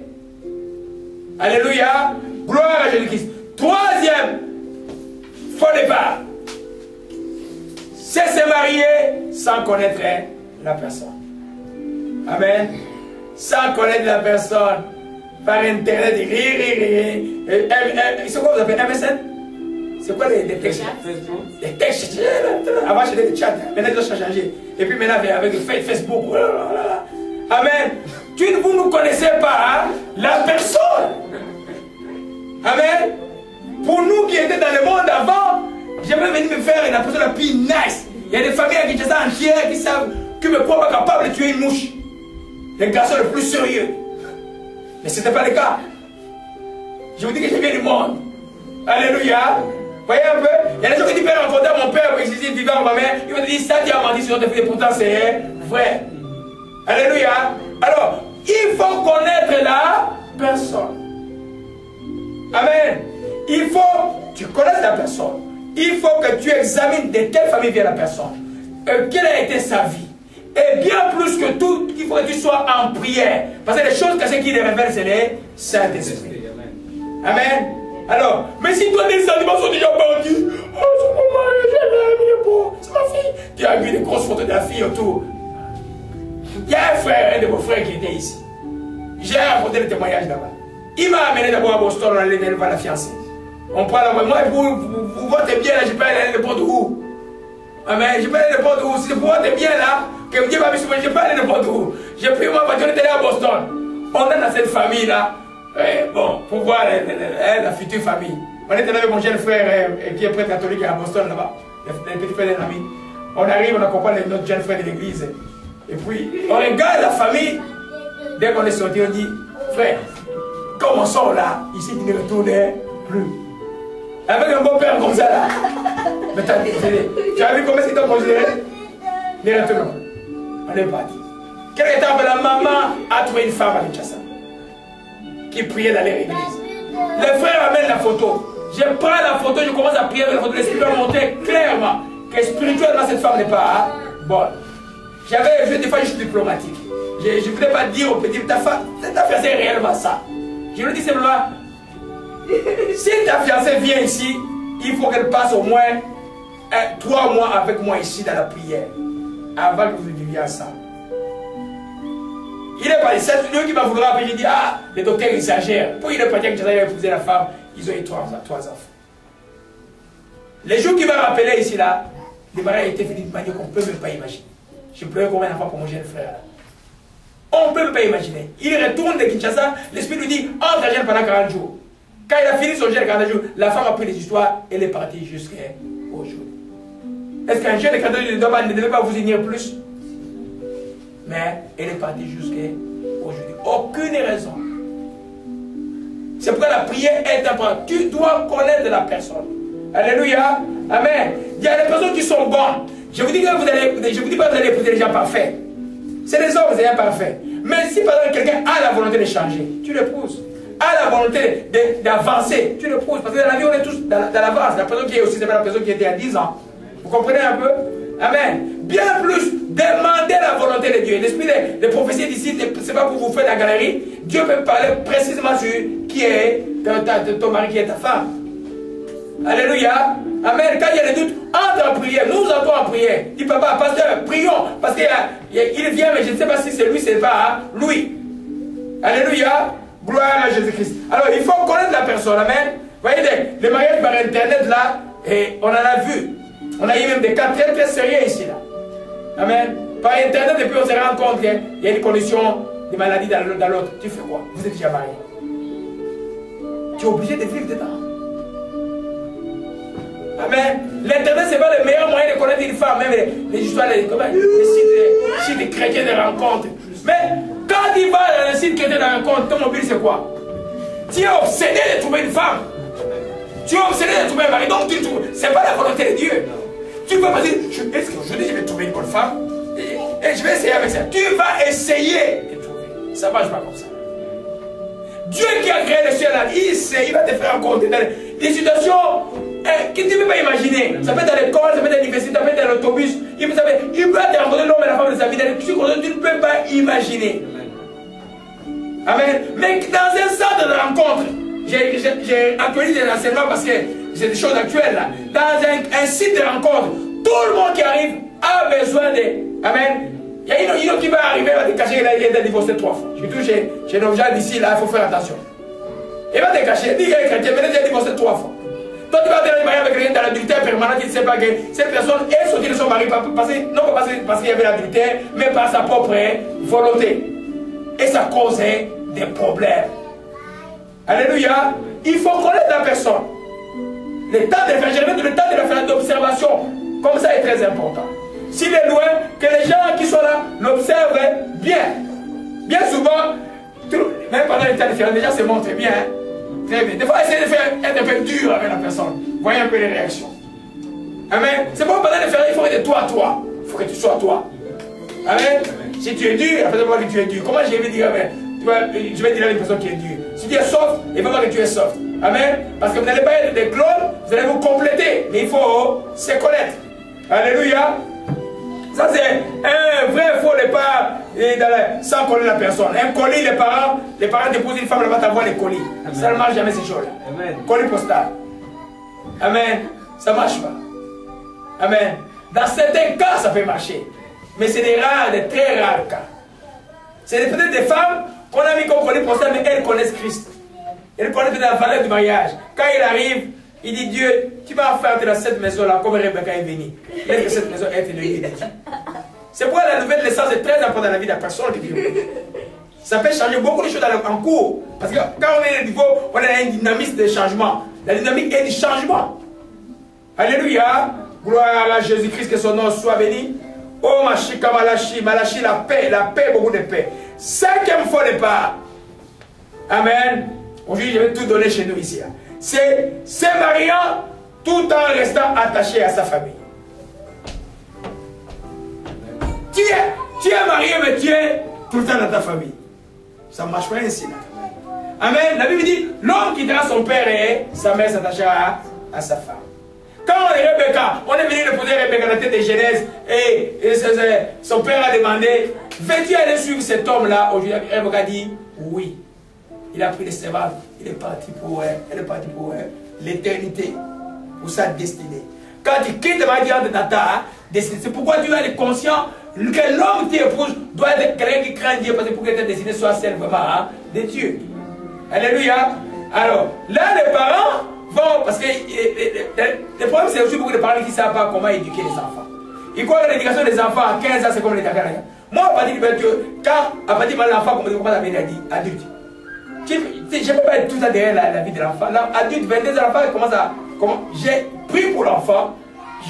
Alléluia, gloire à Jésus-Christ. 3e faux départ, c'est se marier sans connaître la personne. Amen. Sans connaître la personne, par internet, c'est quoi vous appelez MSN? C'est quoi les textes? Les textes. Avant c'était des chats, maintenant ils ont changé. Et puis maintenant avec Facebook. Amen. Vous ne connaissez pas la personne. Amen. Pour nous qui étaient dans le monde avant, je vais venir me faire une personne la plus nice. Il y a des familles à Kinshasa entières qui savent qui me croient pas capable de tuer une mouche. Les garçons les plus sérieux. Mais ce n'était pas le cas. Je vous dis que je viens du monde. Alléluia. Voyez un peu? Il y a des gens qui disent, père, rencontrer mon père, parce qu'il vivait en ma mère. Il va te dire, ça, tu as menti sur tes filles, pourtant c'est vrai. Alléluia. Alors, il faut connaître la personne. Amen. Il faut, tu connais la personne. Il faut que tu examines de quelle famille vient la personne. Quelle a été sa vie. Et bien plus que tout, il faut que tu sois en prière. Parce que les choses cachées qui les révèlent, c'est les Saint-Esprit. Amen. Alors, mais si toi, les sentiments sont déjà bandits, oh, c'est mon mari, je l'aime, il est beau, c'est ma fille. Tu as vu des grosses photos de la fille autour. Il y a un frère, un de vos frères qui était ici. J'ai raconté le témoignage là-bas. Il m'a amené d'abord à Boston, on allait voir la fiancée. On prend la moi, vous votez bien là, je peux aller n'importe où. Amen, je peux aller n'importe où. Si vous votez bien là, que Dieu m'a mis sur moi, je peux aller n'importe où. J'ai pris ma voiture, on est allé à Boston. On est dans cette famille là. Bon, pour voir la future famille. On est allé avec mon jeune frère qui est prêtre catholique à Boston là-bas. Le petit frère d'un ami. On arrive, on accompagne notre jeune frère de l'église. Et puis, on regarde la famille. Dès qu'on est sorti, on dit, frère, comme on sort là, ici, tu ne retournes plus. Avec un bon père comme ça là. Mais tu as vu comment c'est ton considéré? Ne retourne pas. On est parti. Quelle étape la maman a trouvé une femme à Kinshasa qui priait dans l'église. Le frère amène la photo. Je prends la photo, je commence à prier avec la photo. L'esprit va montrer clairement que spirituellement cette femme n'est pas bonne. Des fois je suis diplomatique. Je ne voulais pas dire au petit, ta fiancée est réellement ça. Je lui dis simplement, si ta fiancée vient ici, il faut qu'elle passe au moins 3 mois avec moi ici dans la prière, avant que vous viviez ensemble. Il est parti, c'est lui qui m'a voulu rappeler, j'ai dit, ah, les docteurs exagèrent. Pour il est parti que j'avais épousé la femme, ils ont eu 3 enfants. Les jours qu'il m'a rappelé ici là, le mariage a été fini de manière qu'on ne peut même pas imaginer. Je pleurais combien d'enfants pour mon jeune frère là. On ne peut même pas imaginer. Il retourne de Kinshasa, l'esprit lui dit, entre à jeûne pendant 40 jours. Quand il a fini son jeûne 40 jours, la femme a pris les histoires, elle est partie jusqu'à aujourd'hui. Est-ce qu'un jeune de 40 jours ne devait pas vous unir plus? Mais elle est partie jusqu'à aujourd'hui. Aucune raison. C'est pourquoi la prière est importante. Tu dois connaître la personne. Alléluia. Amen. Il y a des personnes qui sont bonnes. Je vous dis que vous dis pas que vous allez épouser des gens parfaits. C'est des hommes, c'est imparfaits. Mais si par exemple quelqu'un a la volonté de changer, tu l'épouses. A la volonté d'avancer, tu l'épouses. Parce que dans la vie, on est tous dans l'avance. La personne qui est aussi, c'est pas la personne qui était à 10 ans. Vous comprenez un peu? Amen. Bien plus, demandez la volonté de Dieu. L'esprit des prophéties d'ici, ce n'est pas pour vous faire la galerie. Dieu peut parler précisément sur qui est ton mari, qui est ta femme. Alléluia. Amen. Quand il y a des doutes, entre en prière. Nous entrons en prière. Dis papa, pasteur, prions. Parce qu'il vient, mais je ne sais pas si c'est lui, c'est pas lui. Alléluia. Gloire à Jésus-Christ. Alors, il faut connaître la personne. Amen. Vous voyez, les mariages par internet là, et on en a vu. On a eu même des cas très très sérieux ici là. Amen. Par internet, et puis on se rend compte qu'il y a une condition de maladie dans l'autre. Tu fais quoi? Vous êtes déjà marié. Tu es obligé de vivre dedans. Amen. L'internet, ce n'est pas le meilleur moyen de connaître une femme. Même les histoires, les sites chrétiens de rencontres. Mais quand tu vas dans un site chrétien de rencontre, ton mobile c'est quoi? Tu es obsédé de trouver une femme. Tu es obsédé de trouver un mari. Donc ce n'est pas la volonté de Dieu. Tu vas pas dire, est-ce qu'aujourd'hui je vais trouver une bonne femme et je vais essayer avec ça. Tu vas essayer de trouver. Ça ne marche pas comme ça. Dieu qui a créé le ciel là, il va te faire rencontrer dans des situations que tu ne peux pas imaginer. Ça peut être dans l'école, ça peut être à l'université, ça peut être dans l'autobus. Il peut te rencontrer l'homme et la femme de sa vie. Tu ne peux pas imaginer. Amen. Mais dans un centre de rencontre, j'ai actualisé les enseignements parce que c'est des choses actuelles là. Dans un site de rencontre, tout le monde qui arrive a besoin de... Amen. Il y a une autre qui va arriver, va te cacher qu'il a été divorcé 3 fois. Surtout chez nos gens d'ici, là, il faut faire attention. Il va te cacher, dit qu'il est chrétien, mais il a divorcé 3 fois. Toi, tu vas te marier avec quelqu'un dans l'adultère permanent qui ne sait pas que cette personne est sortie de son mari, non pas parce qu'il y avait l'adultère, mais par sa propre volonté. Et ça causait des problèmes. Alléluia. Il faut connaître la personne. Le temps de faire, le temps de faire d'observation, comme ça est très important. s'il est loin, que les gens qui sont là l'observent bien. Bien souvent, même pendant les temps différents, les gens se montrent bien. Hein? Très bien. Des fois, essayez de faire être un peu dur avec la personne. Voyez un peu les réactions. Amen. C'est bon, pendant les faire, il faut être toi à toi. Il faut que tu sois toi. Amen. Si tu es dur, il faut voir que tu es dur. Comment je vais dire, je vais dire à une personne qui est dure. Si tu es soft, il faut voir que tu es soft. Amen. Parce que vous n'allez pas être des clones, vous allez vous compléter. Mais il faut se connaître. Alléluia. Ça, c'est un vrai faux départ sans coller la personne. Un colis, les parents déposent une femme, là-bas, t'envoient les colis. Amen. Ça ne marche jamais ces choses-là. Colis postal. Amen. Ça ne marche pas. Amen. Dans certains cas, ça peut marcher. Mais c'est des rares, des très rares cas. C'est peut-être des femmes qu'on a mis comme colis postal, mais elles connaissent Christ. Elles connaissent la valeur du mariage. Quand il arrive, il dit Dieu, tu vas faire dans cette maison-là comme Rebecca est venue. Laisse que cette maison être le lieu de Dieu. C'est pourquoi la nouvelle naissance est très importante dans la vie de la personne qui vit. Ça peut changer beaucoup de choses en cours. Parce que quand on est au niveau, on a une dynamique de changement. La dynamique est du changement. Alléluia. Gloire à Jésus-Christ, que son nom soit béni. Oh Machika Malachi, Malachi, la paix, beaucoup de paix. 5e fois départ. Amen. Aujourd'hui, je vais tout donner chez nous ici. C'est se mariant tout en restant attaché à sa famille. Tu es marié, mais tu es tout le temps dans ta famille. Ça ne marche pas ainsi. Amen. La Bible dit, l'homme quittera son père et sa mère s'attachera à sa femme. Quand on est Rebecca, on est venu épouser Rebecca dans la tête de Genèse et son père a demandé, veux-tu aller suivre cet homme-là? Aujourd'hui, Rebecca dit, oui. Il a pris les servantes, il est parti pour l'éternité, pour sa destinée. Quand tu quittes le mariage de ta destinée, c'est pourquoi tu es conscient que l'homme qui épouse doit être quelqu'un qui craint Dieu, parce que pour que ta destinée soit celle vraiment de Dieu. Alléluia. Alors, là, les parents vont, parce que le problème, c'est aussi beaucoup de parents qui ne savent pas comment éduquer les enfants. Ils croient que l'éducation des enfants à 15 ans, c'est comme l'éducation. Moi, à partir de l'enfant, comme on a dit, adulte. Je ne peux pas être tout ça derrière la vie de l'enfant. L'adulte, 22 ans, l'enfant, j'ai pris pour l'enfant,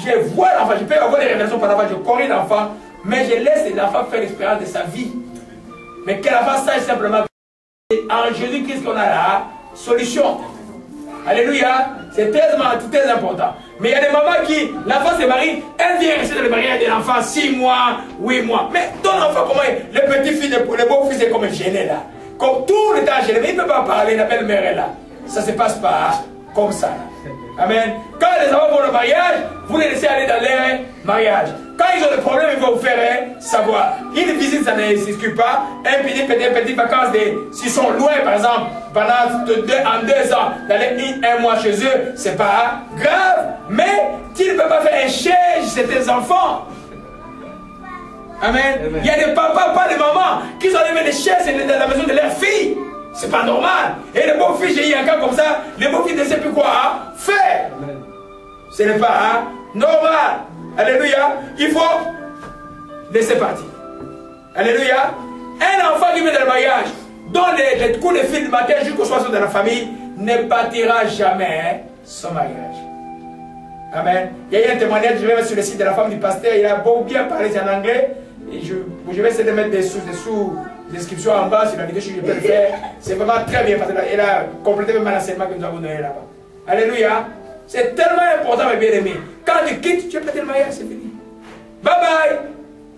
je vois l'enfant, je peux avoir des révélations par l'enfant, je corrige l'enfant, mais je laisse l'enfant faire l'expérience de sa vie. Mais que l'enfant sache simplement en Jésus-Christ qu'on a la solution. Alléluia, c'est très important. Mais il y a des mamans qui, l'enfant se marie, elle vient rester dans le mariage de l'enfant 6 mois, 8 mois. Mais ton enfant, comment le petit-fils, le beau-fils est comme gêné là. Comme tout le temps gêné, mais il ne peut pas parler, la belle-mère est là. Ça ne se passe pas comme ça. Amen. Quand les enfants vont au mariage, vous les laissez aller dans leur mariage. Quand ils ont des problèmes, ils vont vous faire savoir. Une visite, ça ne s'excuse pas. Un petit vacances, s'ils sont loin, par exemple, pendant 2 ans, d'aller un mois chez eux, c'est pas grave. Mais tu ne peux pas faire un chèque chez tes enfants. Amen. Amen. Il y a des papas, pas des mamans, qui ont levé des chaises dans la maison de leur fille. C'est pas normal. Et les beaux-fils, j'ai eu un cas comme ça, les beaux-fils ne savent plus quoi faire. Amen. Ce n'est pas normal. Alléluia. Il faut laisser partir. Alléluia. Un enfant qui vient dans le mariage, dont les coups de fil du matin jusqu'au soir de la famille, ne bâtira jamais son mariage. Amen. Il y a eu un témoignage, je vais mettre sur le site de la femme du pasteur, il a beau bien parler en anglais. Et je vais essayer de mettre des sous-descriptions en bas sur la vidéo si je peux le faire. C'est vraiment très bien parce qu'elle a complété même l'enseignement que nous avons donné là-bas. Alléluia. C'est tellement important, mes bien-aimés. Quand tu quittes, tu as pété le mariage, c'est fini. Bye bye.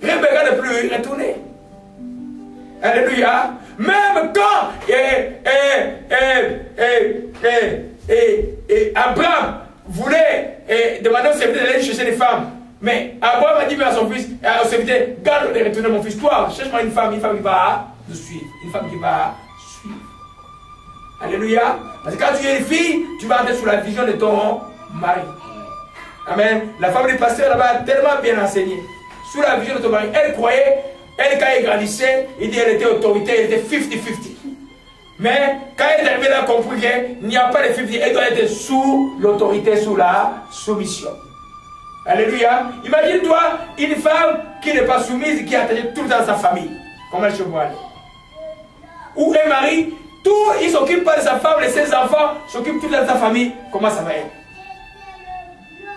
Rebecca ne plus retourner. Alléluia. Même quand Abraham voulait demander au serviteur d'aller chercher des femmes. Mais Abraham a dit à son fils, au serviteur, garde de retourner mon fils. Toi, cherche-moi une femme qui va te suivre. Une femme qui va suivre. Alléluia. Parce que quand tu es une fille, tu vas entrer sous la vision de ton mari. Amen. La femme du pasteur là-bas a tellement bien enseigné. Sous la vision de ton mari, elle croyait, quand elle grandissait, il dit qu'elle était autorité, elle était 50-50. Mais quand elle est arrivée là, elle a compris qu'il n'y a pas de 50, elle doit être sous l'autorité, sous la soumission. Alléluia. Imagine-toi une femme qui n'est pas soumise, qui est attachée tout le temps à sa famille. Comment elle se voit? Ou un mari, il ne s'occupe pas de sa femme, de ses enfants, s'occupe tout le temps de sa famille. Comment ça va être?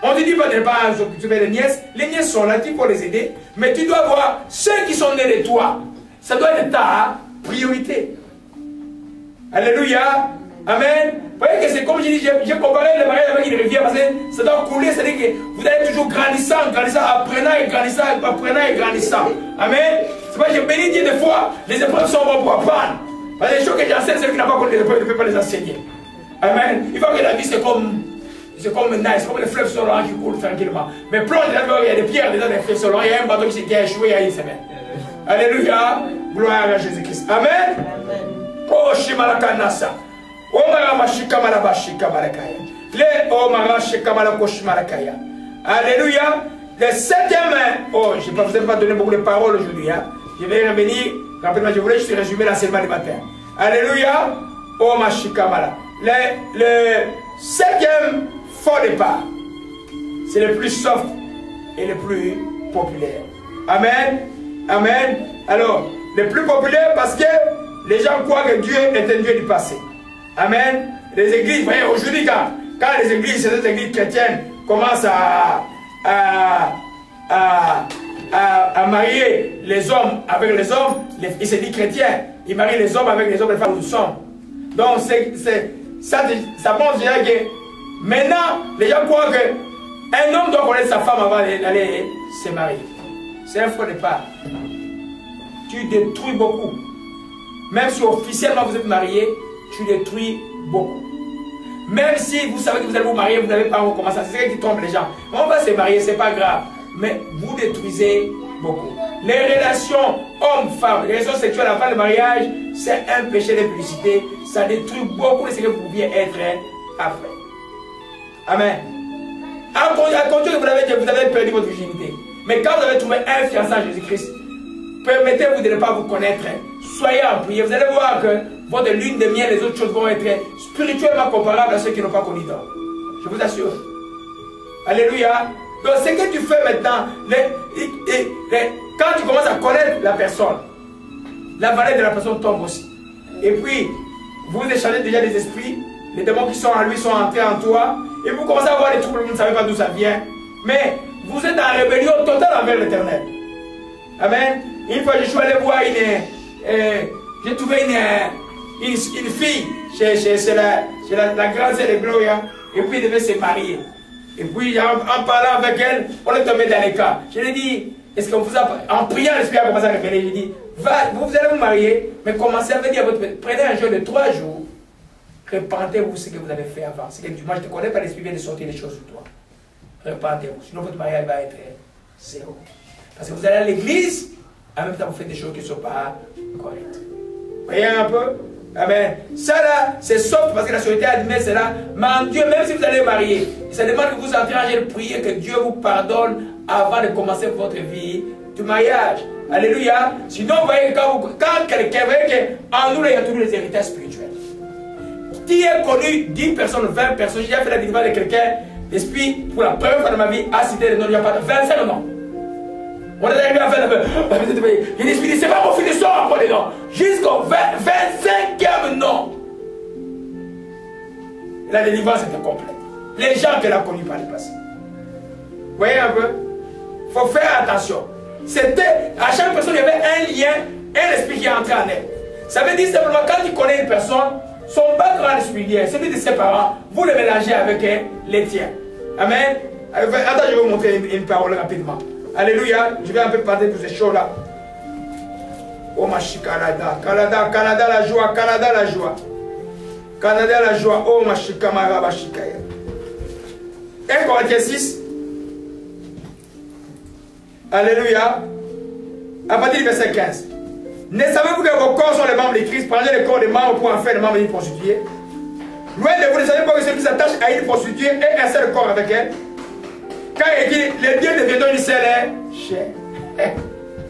On ne te dit pas de ne pas s'occuper des nièces. Les nièces sont là, tu peux les aider. Mais tu dois voir ceux qui sont nés de toi. Ça doit être ta priorité. Alléluia. Amen. Vous voyez que c'est comme je dis, j'ai comparé le mariage avec une rivière parce que ça doit couler, c'est-à-dire que vous allez toujours grandissant, apprenant et grandissant. Amen. C'est pas, je bénis Dieu des fois, les épreuves sont bonnes pour apprendre. Parce que les choses que j'enseigne, ceux qui n'ont pas connu les épreuves, ne peuvent pas les enseigner. Amen. Il faut que la vie, c'est comme nice, comme les fleuves sur l'Orient qui coulent tranquillement. Mais plonge là-dedans, il y a des pierres dedans, des fleuves sur l'Orient, il y a un bateau qui a échoué il y a une semaine. Alléluia. Gloire à Jésus-Christ. Amen. Oh, Shimalakanasa. Alléluia. Le septième, oh, je ne vous ai pas donné beaucoup de paroles aujourd'hui. Hein. Je vais revenir rapidement. Je voulais juste résumer l'enseignement du matin. Alléluia. Oh, Mashikamala. Le septième faux départ, c'est le plus soft et le plus populaire. Amen. Amen. Alors, le plus populaire parce que les gens croient que Dieu est un Dieu du passé. Amen. Les églises, vous voyez, aujourd'hui, quand les églises, ces églises chrétiennes commencent à marier les hommes avec les hommes, ils se disent chrétiens, ils marient les hommes avec les hommes, les femmes, nous sommes. Donc, ça montre déjà que maintenant, les gens croient qu'un homme doit connaître sa femme avant d'aller se marier. C'est un faux départ. Tu détruis beaucoup. Même si officiellement vous êtes marié, tu détruis beaucoup. Même si vous savez que vous allez vous marier, vous n'avez pas encore commencé. C'est ce qui trompe les gens. On va se marier, c'est pas grave. Mais vous détruisez beaucoup. Les relations hommes-femmes, les relations sexuelles avant le mariage, c'est un péché de publicité. Ça détruit beaucoup de ce que vous pouviez être après. Amen. À compter que vous avez perdu votre virginité. Mais quand vous avez trouvé un fiancé en Jésus-Christ, permettez-vous de ne pas vous connaître. Soyez en prière. Vous allez voir que votre lune de miel, les autres choses vont être spirituellement comparables à ceux qui n'ont pas connu d'homme. Je vous assure. Alléluia. Donc ce que tu fais maintenant, quand tu commences à connaître la personne, la valeur de la personne tombe aussi. Et puis, vous échangez déjà des esprits, les démons qui sont en lui sont entrés en toi, et vous commencez à avoir des troubles, vous ne savez pas d'où ça vient. Mais vous êtes en rébellion totale envers l'Éternel. Amen. Une fois, je suis allé voir j'ai trouvé une fille chez la grande sœur de Gloria, et puis elle devait se marier. Et puis en parlant avec elle, on est tombé dans les cas. Je lui ai dit, est-ce qu'on vous a, en priant, l'esprit a commencé à révéler. Je lui ai dit, vous allez vous marier, mais commencez à venir à votre, prenez un jour de 3 jours, repentez-vous ce que vous avez fait avant. C'est que moi je ne te connais pas, l'esprit vient de sortir les choses sur toi. Repentez-vous, sinon votre mariage va être zéro. Parce que vous allez à l'église, en même temps vous faites des choses qui ne sont pas correctes. Voyez un peu? Amen. Ça là, c'est sauf parce que la société admet cela. Mais en Dieu, même si vous allez marier, ça demande que vous entrez en train de prier que Dieu vous pardonne avant de commencer votre vie du mariage. Alléluia. Sinon, vous voyez, quand quelqu'un, vous voyez qu'en nous, il y a tous les héritages spirituels. Qui est connu 10 personnes, 20 personnes, j'ai fait la délivrance de quelqu'un, l'esprit, pour la première fois de ma vie, a cité le nom, il n'y a pas de 25 noms. On est arrivé à faire l'esprit dit, c'est pas mon fils de sort pour les noms. Jusqu'au 25e nom. La délivrance était complète. Les gens qu'elle a connus par le passé. Vous voyez un peu? Il faut faire attention. C'était, à chaque personne, il y avait un lien, un esprit qui est entré en elle. Ça veut dire simplement, quand tu connais une personne, son background spirituel, celui de ses parents, vous le mélangez avec les tiens. Amen. Attends, je vais vous montrer une parole rapidement. Alléluia, je vais un peu parler de ces choses-là. Oh ma Canada, Canada la joie, Canada la joie. Canada la joie, oh ma chikamara bashikaya. 1 Corinthiens 6. Alléluia. À partir du verset 15. Ne savez-vous que vos corps sont les membres de Christ? Prenez le corps des membres pour en faire les membres d'une prostituée. Loin de vous, ne savez pas que celui qui s'attache à une prostituée est un seul corps avec elle. Quand il dit, les dieux deviendront une seule chair.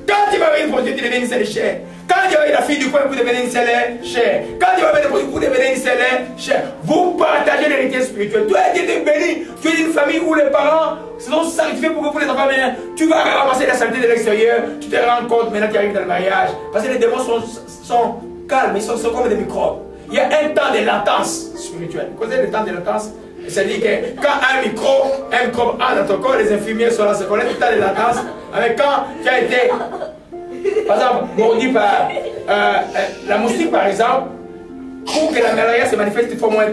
Quand tu vas avec une prostituée, tu deviens une seule chair. Quand tu vas avec la fille du coin, vous devenez une seule chair. Quand tu vas avec une prostituée, vous devenez une seule chair. Vous partagez l'héritage spirituel. Toi, tu es béni. Tu es d'une famille où les parents se sont sanctifiés pour que vous les enfants viennent. Tu vas ramasser la saleté de l'extérieur. Tu te rends compte maintenant tu arrives dans le mariage. Parce que les démons sont calmes, ils sont comme des microbes. Il y a un temps de latence spirituelle. Vous connaissez le temps de latence? C'est-à-dire que quand un microbe entre dans ton corps, les infirmiers sont là, se connaissent tout à les latences. Avec quand tu as été, par exemple, mordu par la moustique, par exemple, pour que la malaria se manifeste, il faut au moins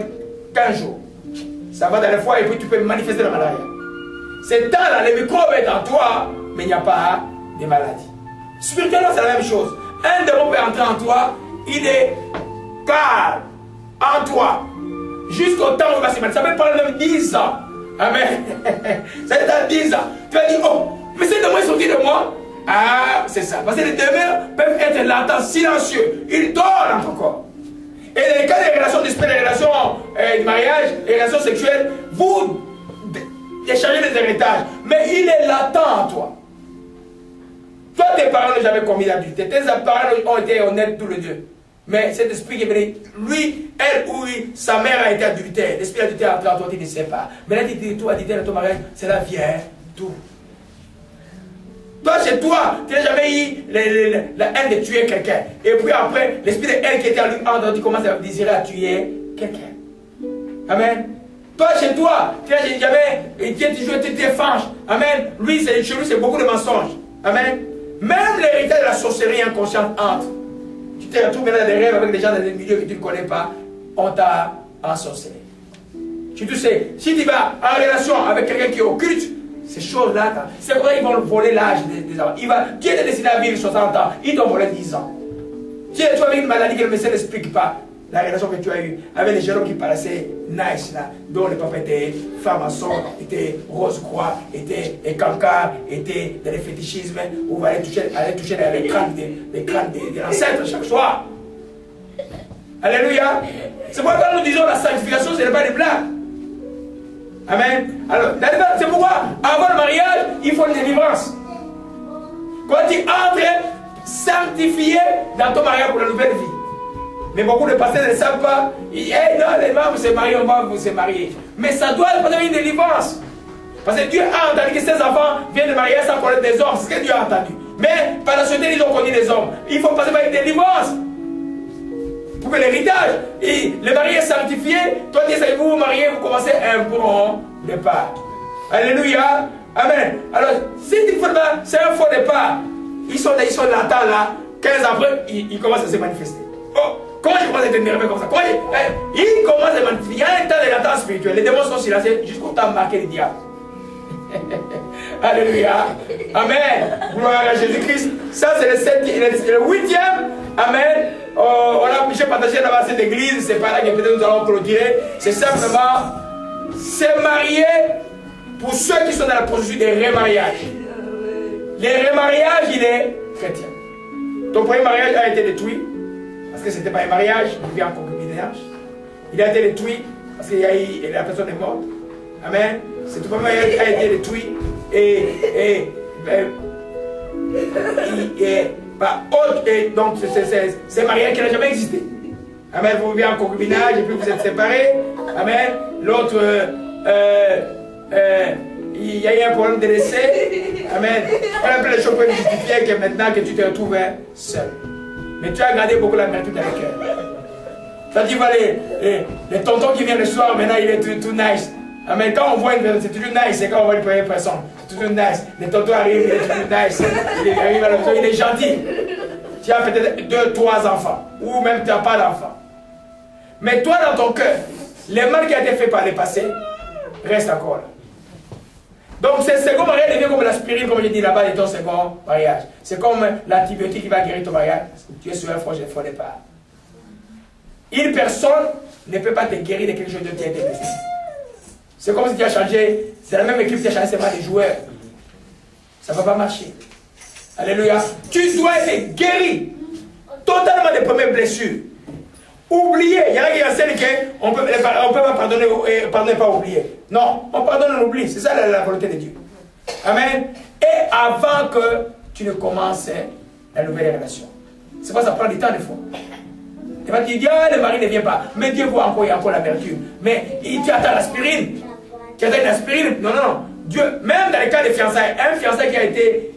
15 jours. Ça va dans le foie et puis tu peux manifester la malaria. C'est temps-là, le microbe est en toi, mais il n'y a pas de maladie. Spirituellement, c'est la même chose. Un démon peut entrer en toi, il est calme en toi. Jusqu'au temps où il va se manifester. Ça peut prendre même 10 ans. Amen. Ça peut être 10 ans. Tu vas dire, oh, mais ces démons sont sortis de moi. Ah, c'est ça. Parce que les démons peuvent être latents, silencieux. Ils dorment dans ton corps. Et dans les cas des relations d'esprit, des relations de mariage, des relations sexuelles, vous échangez des héritages. Mais il est latent en toi. Toi, tes parents n'ont jamais commis l'adultère. Tes parents ont été honnêtes tous les deux. Mais cet esprit qui est venu, lui, elle ou lui, sa mère a été adultère. L'esprit adultère a entré en toi, tu ne sais pas. Mais là, tu dis, toi, adultère dans ton mariage, cela vient tout. Toi, chez toi, tu n'as jamais eu la haine de tuer quelqu'un. Et puis après, l'esprit de haine qui était en lui, tu commences à désirer à tuer quelqu'un. Amen. Toi, chez toi, tu n'as jamais, tu t'es franche. Amen. Lui, chez lui, c'est beaucoup de mensonges. Amen. Même l'héritage de la sorcellerie inconsciente entre. Tu te retrouves maintenant des rêves avec des gens dans des milieux que tu ne connais pas. On t'a ensorcelé. Tu sais, si tu vas en relation avec quelqu'un qui est occulte, ces choses-là, c'est vrai, ils vont voler l'âge des enfants. Qui est décidé à vivre 60 ans, ils t'ont volé 10 ans. Tu es avec une maladie que le médecin n'explique pas. La relation que tu as eue avec les jeunes qui paraissaient nice, là, dont le papa était franc-maçon, était rose-croix, était cancard, était dans le fétichisme, où on allait toucher les crânes des ancêtres chaque soir. Alléluia. C'est pourquoi nous disons la sanctification, ce n'est pas des blagues. Amen. Alors, c'est pourquoi, avant le mariage, il faut une délivrance. Quand tu entres sanctifié dans ton mariage pour la nouvelle vie. Mais beaucoup de pasteurs ne savent pas. Ils disent, hey, non, les membres se marient, on va vous se marier. Mais ça doit être une délivrance. Parce que Dieu a entendu que ses enfants viennent de marier sans connaître des hommes. C'est ce que Dieu a entendu. Mais par la société, ils ont connu des hommes. Il faut passer par une délivrance. Pour que l'héritage, le mari est sanctifié, toi, vous vous mariez, vous commencez un bon départ. Alléluia. Amen. Alors, si c'est un faux départ, ils sont latents là, 15 après, ils commencent à se manifester. Oh, comment je commence à être énervé comme ça? Ils commencent à se manifester. Il y a un temps de latence spirituelle. Les démons sont silencieux jusqu'au temps de marquer le diable. Alléluia. Amen. Gloire à Jésus-Christ. Ça, c'est le 8e. Amen. J'ai partagé là-bas cette église. C'est pas là que peut-être nous allons clôturer. C'est simplement se marier pour ceux qui sont dans la procédure de remariage. Le remariage, il est chrétien. Ton premier mariage a été détruit parce que ce n'était pas un mariage, il vit en concubinage. Il a été détruit parce que la personne est morte. Amen. Ce premier mariage a été détruit donc c'est un mariage qui n'a jamais existé. Amen. Vous vivez en concubinage et puis vous êtes séparés. Amen. L'autre, il y a eu un problème de décès. Amen. Voilà un peu les choses peuvent justifier que maintenant que tu te retrouves seul. Mais tu as gardé beaucoup l'amertume dans le cœur. Ça dit, voilà, les tontons qui viennent le soir, maintenant il est tout nice. Amen. Quand on voit une personne, c'est toujours nice. C'est quand on voit une première personne, c'est toujours nice. Les tontons arrivent, il est toujours nice. Il arrive à la maison, il est gentil. Tu as peut-être 2, 3 enfants. Ou même tu n'as pas d'enfants. Mais toi, dans ton cœur, le mal qui a été fait par le passé reste encore là. Donc, ce second mariage devient comme l'aspirine, comme je dis là-bas, de ton second mariage. C'est comme l'antibiotique qui va guérir ton mariage. Parce que tu es sur un faux départ. Une personne ne peut pas te guérir de quelque chose de qui a été blessé. C'est comme si tu as changé, c'est la même équipe qui a changé seulement des joueurs. Ça ne va pas marcher. Alléluia. Tu dois être guéri totalement des premières blessures. Oublier. Il y en a qui enseignent qu'on ne peut pas pardonner, pardonner, pas oublier. Non, on pardonne, on oublie. C'est ça la volonté de Dieu. Amen. Et avant que tu ne commences la nouvelle relation. C'est pas ça prend du temps des fois. Tu vas te dire, le mari ne vient pas. Mais Dieu voit encore, il y a encore l'amertume. Mais tu attends l'aspirine. Tu attends une aspirine. Non, non, non. Dieu, même dans les cas de fiançailles, un fiançailles qui a été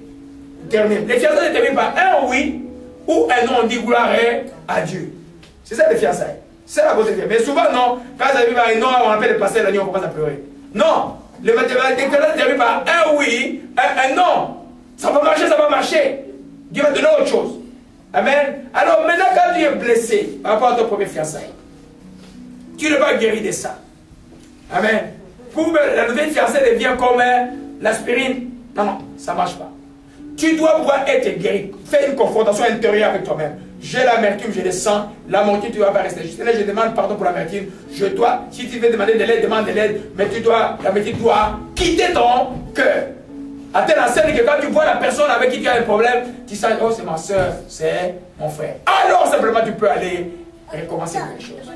terminé. Les fiançailles ne terminent pas un oui ou un non, on dit gloire à Dieu. C'est ça les fiançailles. C'est la beauté de Dieu. Mais souvent, non. Quand ça arrive à un non, on appelle le pasteur la nuit, on commence à pleurer. Non. Le mathématique, quand ça arrive à un oui, un non. Ça va marcher, ça va marcher. Dieu va donner autre chose. Amen. Alors maintenant, quand tu es blessé par rapport à ton premier fiançailles, tu ne vas guérir de ça. Amen. Pour la nouvelle fiançaille devient comme l'aspirine. Non, non, ça ne marche pas. Tu dois pouvoir être guéri. Fais une confrontation intérieure avec toi-même. J'ai l'amertume, je le sens. L'amertume, tu ne vas pas rester. Je demande pardon pour l'amertume. Je dois, si tu veux demander de l'aide, demande de l'aide. Mais tu dois, l'amertume doit quitter ton cœur. À telle enseigne que quand tu vois la personne avec qui tu as un problème, tu sens, oh, c'est ma soeur, c'est mon frère. Alors simplement, tu peux aller recommencer quelque chose.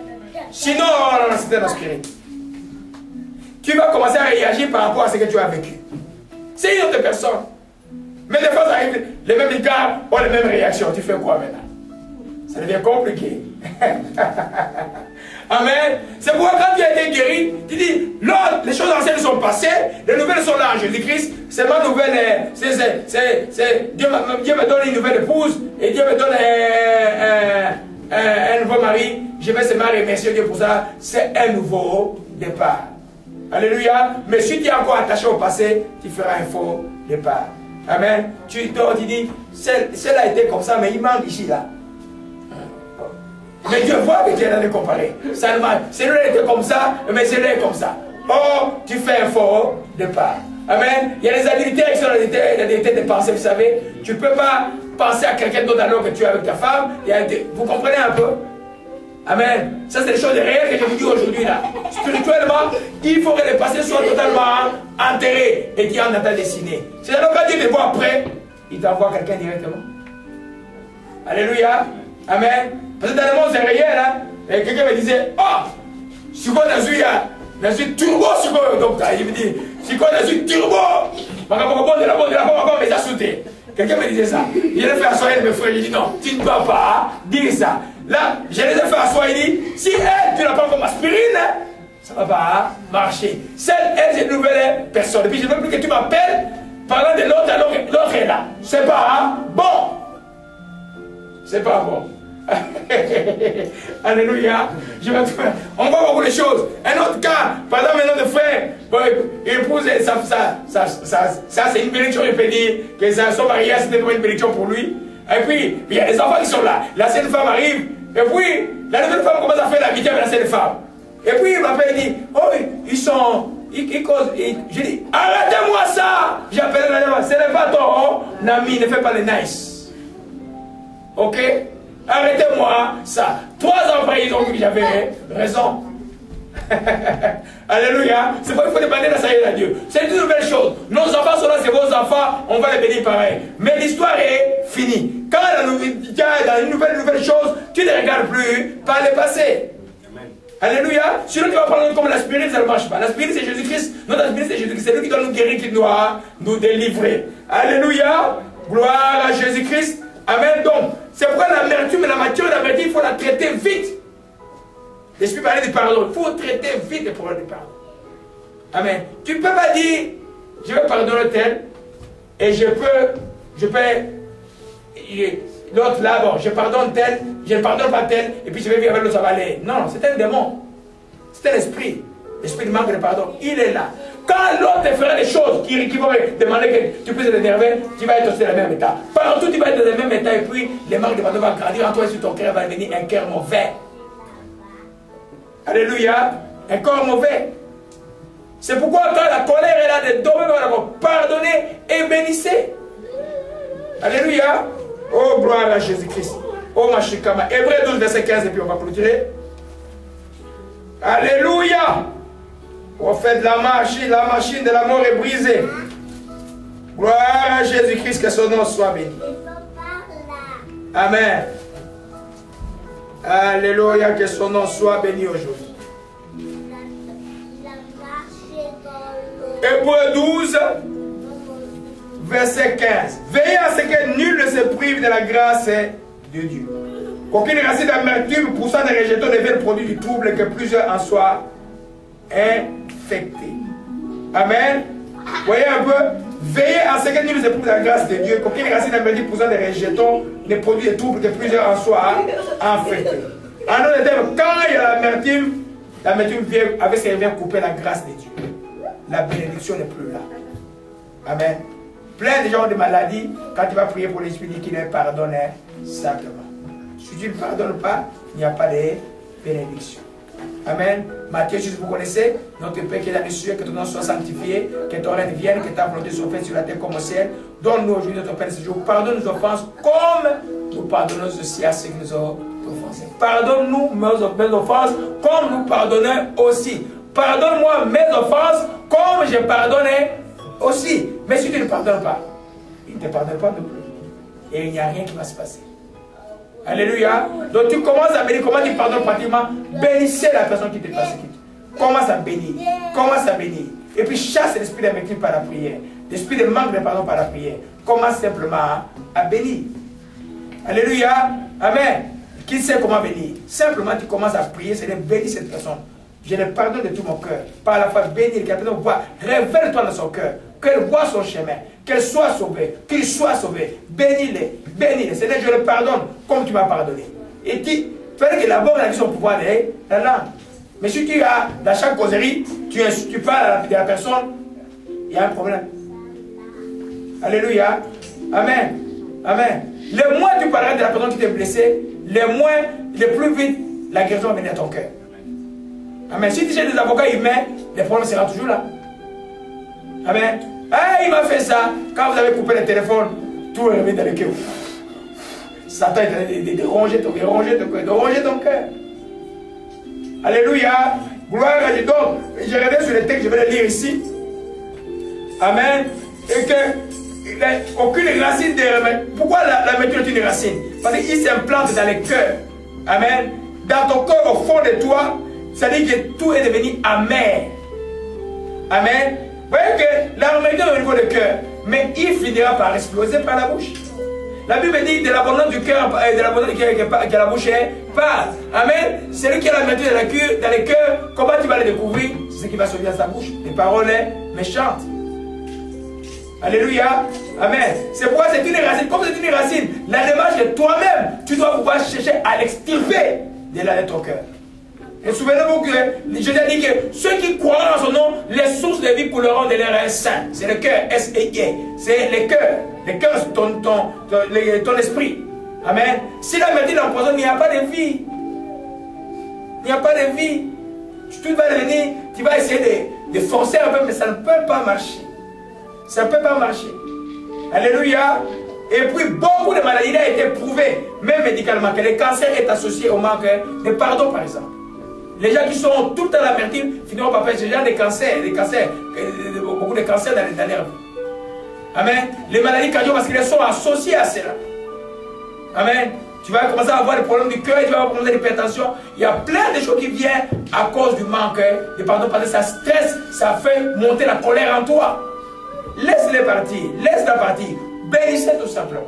Sinon, c'est un spirit. Tu vas commencer à réagir par rapport à ce que tu as vécu. C'est une autre personne. Mais des fois, ça arrive, les mêmes gars ont les mêmes réactions. Tu fais quoi maintenant? Ça devient compliqué. Amen. C'est pourquoi quand tu as été guéri, tu dis, là, les choses anciennes sont passées, les nouvelles sont là en Jésus-Christ. C'est ma nouvelle, Dieu me donne une nouvelle épouse, et Dieu me donne un nouveau mari. Je vais seulement remercier Dieu pour ça. C'est un nouveau départ. Alléluia. Mais si tu es encore attaché au passé, tu feras un faux départ. Amen. Tu dors, tu dis, celle-là était comme ça, mais il manque ici, là. Mais Dieu voit que tu es allé comparer. Celui-là était comme ça, mais celui-là est comme ça. Oh, tu fais un faux départ. Amen. Il y a des adultères qui sont des pensées, vous savez. Tu ne peux pas penser à quelqu'un d'autre alors que tu es avec ta femme. Vous comprenez un peu? Amen. Ça, c'est des choses réelles que je vous dis aujourd'hui là. Spirituellement, il faut que les passés soient totalement enterrés et qu'il y ait un état dessiné. C'est alors quand Dieu te voit après, il t'envoie quelqu'un directement. Alléluia. Amen. Parce que dans le monde, c'est réel. Hein? Et quelqu'un me disait, oh, si quoi dans une turbo, donc il me dit, si quoi dans une turbo, mais ajouté. Quelqu'un me disait ça. Je l'ai fait asseoir mes frères, il dit non, tu ne dois pas dire ça. Là, je les ai fait asseoir, il dit, si elle, tu la prends comme aspirine, ça ne va pas marcher. Elle, c'est une nouvelle personne. Et puis je ne veux plus que tu m'appelles parlant de l'autre alors que l'autre est là. C'est pas bon. C'est pas bon. Alléluia. On voit beaucoup de choses. Un autre cas, par exemple, un autre frère, épouse, ça c'est une bénédiction, il peut dire que son mariage c'était une bénédiction pour lui. Et puis, il y a des enfants qui sont là. La seule femme arrive, et puis, la nouvelle femme commence à faire l'amitié avec la seule femme. Et puis, il m'appelle et dit, oh, ils causent. Je dis, arrêtez-moi ça. J'appelle la dame, ce n'est pas ton ami, ne fais pas les nice. Ok? Arrêtez-moi ça. 3 ans après, ils ont vu que j'avais raison. Alléluia. C'est pourquoi il faut demander la sagesse à Dieu. C'est une nouvelle chose. Nos enfants sont là, c'est vos enfants, on va les bénir pareil. Mais l'histoire est finie. Quand tu es dans une nouvelle chose, tu ne regardes plus par le passé. Amen. Alléluia. Sinon tu vas prendre comme l'aspirine, ça ne marche pas. L'aspirine c'est Jésus-Christ. Notre aspirine c'est Jésus-Christ. C'est lui qui doit nous guérir, qui doit nous délivrer. Alléluia. Gloire à Jésus-Christ. Amen. Donc, c'est pourquoi l'amertume et la matière d'amertume, il faut la traiter vite. L'esprit parlait du pardon. Il faut traiter vite les problèmes du pardon. Amen. Tu ne peux pas dire, je vais pardonner tel, et je peux, l'autre là, bon, je pardonne tel, je ne pardonne pas tel, et puis je vais vivre avec l'autre, ça va aller. Non, c'est un démon. C'est un esprit. L'esprit de manque de pardon. Il est là. Quand l'autre te fera des choses qui vont demander que tu puisses t'énerver, tu vas être aussi dans le même état. Partout, tu vas être dans le même état, et puis les manques de pardon vont grandir en toi, et sur ton cœur va devenir un cœur mauvais. Alléluia. Un corps mauvais. C'est pourquoi quand la colère est là, de tomber, pardonnez et bénissez. Alléluia. Oh, gloire à Jésus-Christ. Oh, Machikama. Hébreux 12, verset 15, et puis on va clôturer. Alléluia. On fait de la machine de la mort est brisée. Gloire à Jésus-Christ, que son nom soit béni. Amen. Alléluia, que son nom soit béni aujourd'hui. Hébreux 12, verset 15. Veillez à ce que nul ne se prive de la grâce de Dieu. Qu'aucune racine d'amertume poussant des rejetons ne vienne produire du trouble, que plusieurs en soient infectés. Amen. Voyez un peu. Veillez à ce que nul ne se prive de la grâce de Dieu. Qu'aucune racine d'amertume poussant des rejetons ne produise du trouble, que plusieurs en soient infectés. En d'autres termes, quand il y a l'amertume vient avec ses vient couper la grâce de Dieu. La bénédiction n'est plus là. Amen. Plein de gens ont des maladies. Quand tu vas prier pour l'Esprit, dit qu'il les pardonne simplement. Si tu ne pardonnes pas, il n'y a pas de bénédiction. Amen. Matthieu, si vous connaissez, notre Père qui est dans les cieux, que ton nom soit sanctifié, que ton règne vienne, que ta volonté soit faite sur la terre comme au ciel. Donne-nous aujourd'hui notre Père de ce jour. Pardonne nos offenses comme nous pardonnons aussi à ceux qui nous ont offensés. Pardonne-nous mes offenses comme nous pardonnons aussi. Pardonne-moi mes offenses comme je pardonnais aussi. Mais si tu ne pardonnes pas, il ne te pardonne pas non plus. Et il n'y a rien qui va se passer. Alléluia. Donc tu commences à bénir. Comment tu pardonnes pratiquement? Bénissez la personne qui te persécute. Commence à bénir. Commence à bénir. Et puis chasse l'esprit d'amertume par la prière. L'esprit de manque de pardon par la prière. Commence simplement à bénir. Alléluia. Amen. Qui sait comment bénir? Simplement tu commences à prier, c'est de bénir cette personne. Je le pardonne de tout mon cœur. Par la foi, bénir, que la personne voit. Révèle-toi dans son cœur. Qu'elle voit son chemin. Qu'elle soit sauvée. Qu'il soit sauvé. Bénis-les. Bénis-les. Seigneur, je le pardonne comme tu m'as pardonné. Et tu fais que d'abord la vie son pouvoir de la langue. Mais si tu as, dans chaque causerie, tu parles de la personne, il y a un problème. Alléluia. Amen. Amen. Le moins tu parleras de la personne qui t'est blessée, le plus vite la guérison va venir à ton cœur. Amen. Si tu cherches des avocats humains, le problème sera toujours là. Amen. Ah, il m'a fait ça. Quand vous avez coupé le téléphone, tout est remis dans le cœur. Satan est de ronger ton cœur. Alléluia. Gloire à Dieu. Donc, je reviens sur le texte, je vais le lire ici. Amen. Et que aucune racine de... Pourquoi l'amertume est une racine? Parce qu'il s'implante dans le cœur. Amen. Dans ton cœur, au fond de toi, ça dit que tout est devenu amer. Amen. Vous voyez que l'amertume est au niveau du cœur, mais il finira par exploser par la bouche. La Bible dit de l'abondance du cœur, de l'abondance que la bouche parle. Amen. Celui qui a l'amertume dans le cœur, comment tu vas le découvrir? C'est ce qui va sortir de sa bouche. Des paroles méchantes. Alléluia. Amen. C'est pourquoi c'est une racine. Comme c'est une racine, la démarche de toi-même, tu dois pouvoir chercher à l'extirper de ton cœur. Et souvenez-vous que Jésus a dit que ceux qui croient en son nom, les sources de vie couleront de leur sein. C'est le cœur, S-E-I. C'est le cœur. Le cœur, c'est ton esprit. Amen. Si la médecine empoisonne, il n'y a pas de vie. Il n'y a pas de vie. Tu vas venir, tu vas essayer de forcer un peu, mais ça ne peut pas marcher. Ça ne peut pas marcher. Alléluia. Et puis, beaucoup de maladies ont été prouvées, même médicalement, que le cancer est associé au manque de pardon, par exemple. Les gens qui sont tout le temps à l'amertume finiront par faire ce genre de cancer, beaucoup de cancers dans les nerfs. Amen. Les maladies cardiovasculaires sont associées à cela. Amen. Tu vas commencer à avoir des problèmes du cœur, tu vas avoir l'hypertension. Il y a plein de choses qui viennent à cause du manque de pardon, parce que ça stresse, ça fait monter la colère en toi. Laisse-les partir, laisse-la partir. Bénissez tout simplement.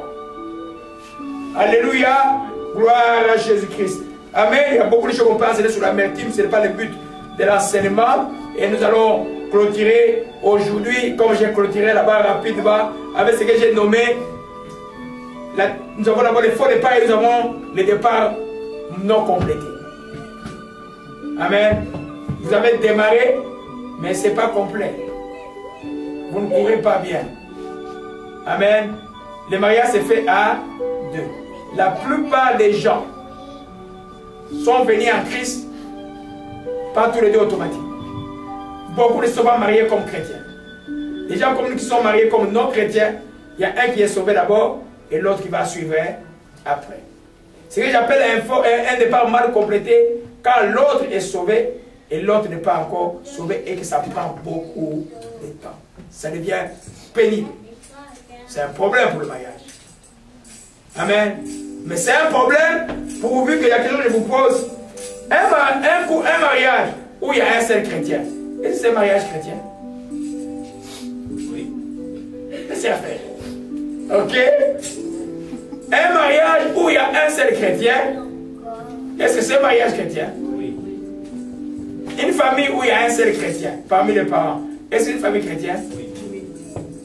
Alléluia. Gloire à Jésus-Christ. Amen. Il y a beaucoup de choses qu'on peut enseigner sur l'amertume. Ce n'est pas le but de l'enseignement. Et nous allons clôturer aujourd'hui, comme j'ai clôturé là-bas rapidement, avec ce que j'ai nommé. Nous avons d'abord les faux départs et nous avons les départs non complétés. Amen. Vous avez démarré, mais ce n'est pas complet. Vous ne courez pas bien. Amen. Le mariage se fait à deux. La plupart des gens sont venus en Christ pas tous les deux automatiques. Beaucoup ne sont pas mariés comme chrétiens. Les gens comme nous qui sont mariés comme non chrétiens, il y a un qui est sauvé d'abord et l'autre qui va suivre après. C'est ce que j'appelle un départ mal complété quand l'autre est sauvé et l'autre n'est pas encore sauvé et que ça prend beaucoup de temps. Ça devient pénible. C'est un problème pour le mariage. Amen. Mais c'est un problème pourvu qu'il y a quelque chose que je vous pose. Un mariage où il y a un seul chrétien. Est-ce que c'est un mariage chrétien? Oui. C'est à faire. Ok? Un mariage où il y a un seul chrétien. Est-ce que c'est un mariage chrétien? Oui. Une famille où il y a un seul chrétien parmi les parents. Est-ce que c'est une famille chrétienne? Oui.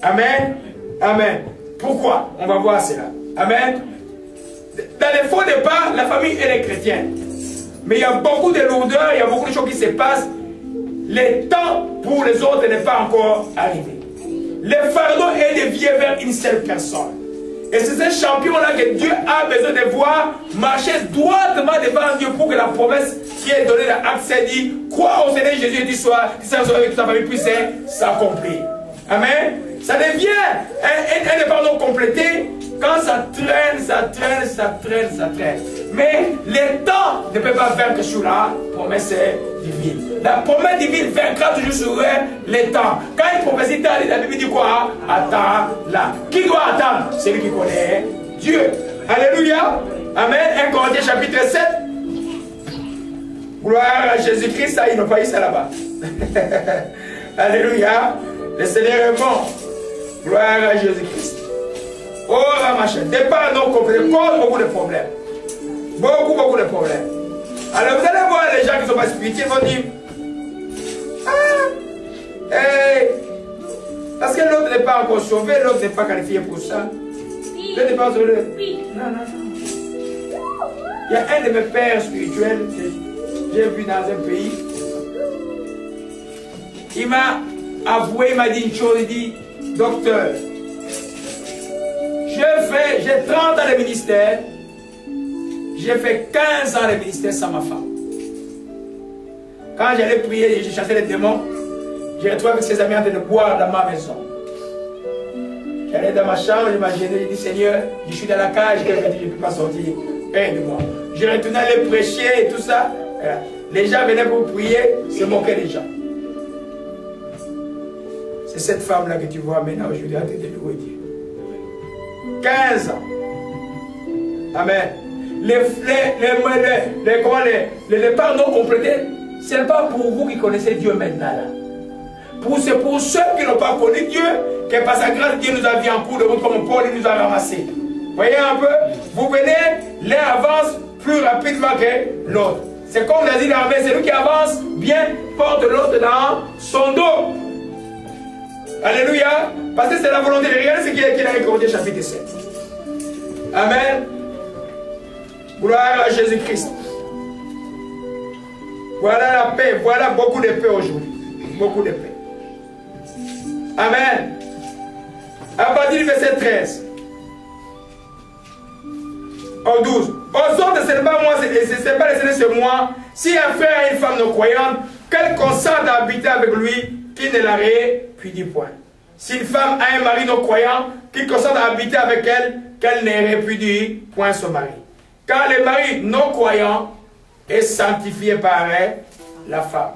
Amen. Amen. Pourquoi? On va voir cela. Amen. Dans les faux départ, la famille elle est chrétienne. mais il y a beaucoup de lourdeurs, il y a beaucoup de choses qui se passent. Le temps pour les autres n'est pas encore arrivé. Le fardeau est dévié vers une seule personne. Et c'est ce champion-là que Dieu a besoin de voir marcher droitement devant Dieu pour que la promesse qui est donnée dans Acte 7 dit, crois au Seigneur Jésus et tu sois, avec toute ta famille puisse s'accomplir. Amen. Ça devient un pardon complété quand ça traîne, ça traîne, ça traîne, ça traîne. Mais le temps ne peut pas vaincre sur la promesse divine. La promesse divine vaincra toujours sur le temps. Quand une prophétie t'arrive, la Bible dit quoi? Attends là. Qui doit attendre? Celui qui connaît Dieu. Alléluia. Amen. 1 Corinthiens chapitre 7. Gloire à Jésus-Christ. Ça, ils n'ont pas eu ça là-bas. Alléluia. Le Seigneur est bon. Gloire à Jésus-Christ. Oh la machine. Départ non complet. Cause beaucoup de problèmes. Beaucoup de problèmes. Alors vous allez voir les gens qui ne sont pas spirituels vont dire parce que l'autre n'est pas encore sauvé, l'autre n'est pas qualifié pour ça. L'autre n'est pas sauvé. Non. Il y a un de mes pères spirituels que j'ai vu dans un pays. Il m'a avoué, il m'a dit une chose, il dit, docteur, j'ai 30 ans de ministère. J'ai fait 15 ans de ministère sans ma femme. Quand j'allais prier, j'ai chassé les démons. J'ai retrouvé avec ses amis en train de boire dans ma maison. J'allais dans ma chambre, je m'imaginais, j'ai dit Seigneur, je suis dans la cage, je ne peux pas sortir. Aide-moi. Je retournais aller prêcher et tout ça. Les gens venaient pour prier, se moquaient des gens. C'est cette femme-là que tu vois maintenant aujourd'hui en train de louer Dieu. 15 ans. Amen. Les parts non complétés, ce n'est pas pour vous qui connaissez Dieu maintenant. C'est pour ceux qui n'ont pas connu Dieu, que par sa grâce, Dieu nous a mis en cours de route comme Paul nous a ramassés. Voyez un peu, vous venez, l'un avance plus rapidement que l'autre. C'est comme l'a dit l'armée, c'est lui qui avance bien, porte l'autre dans son dos. Alléluia. Parce que c'est la volonté de Dieu. Regardez ce qu'il a récolté chapitre 7. Amen. Gloire à Jésus-Christ. Voilà la paix. Voilà beaucoup de paix aujourd'hui. Beaucoup de paix. Amen. À partir du verset 13. Au 12. Aux autres, ce n'est pas moi, c'est pas les sur moi. Si un frère a une femme non croyante, qu'elle consente à habiter avec lui, qu'il ne la répudie point. Si une femme a un mari non croyant, qu'il consente à habiter avec elle, qu'elle ne répudie point son mari. Car le mari non croyant est sanctifié par la femme.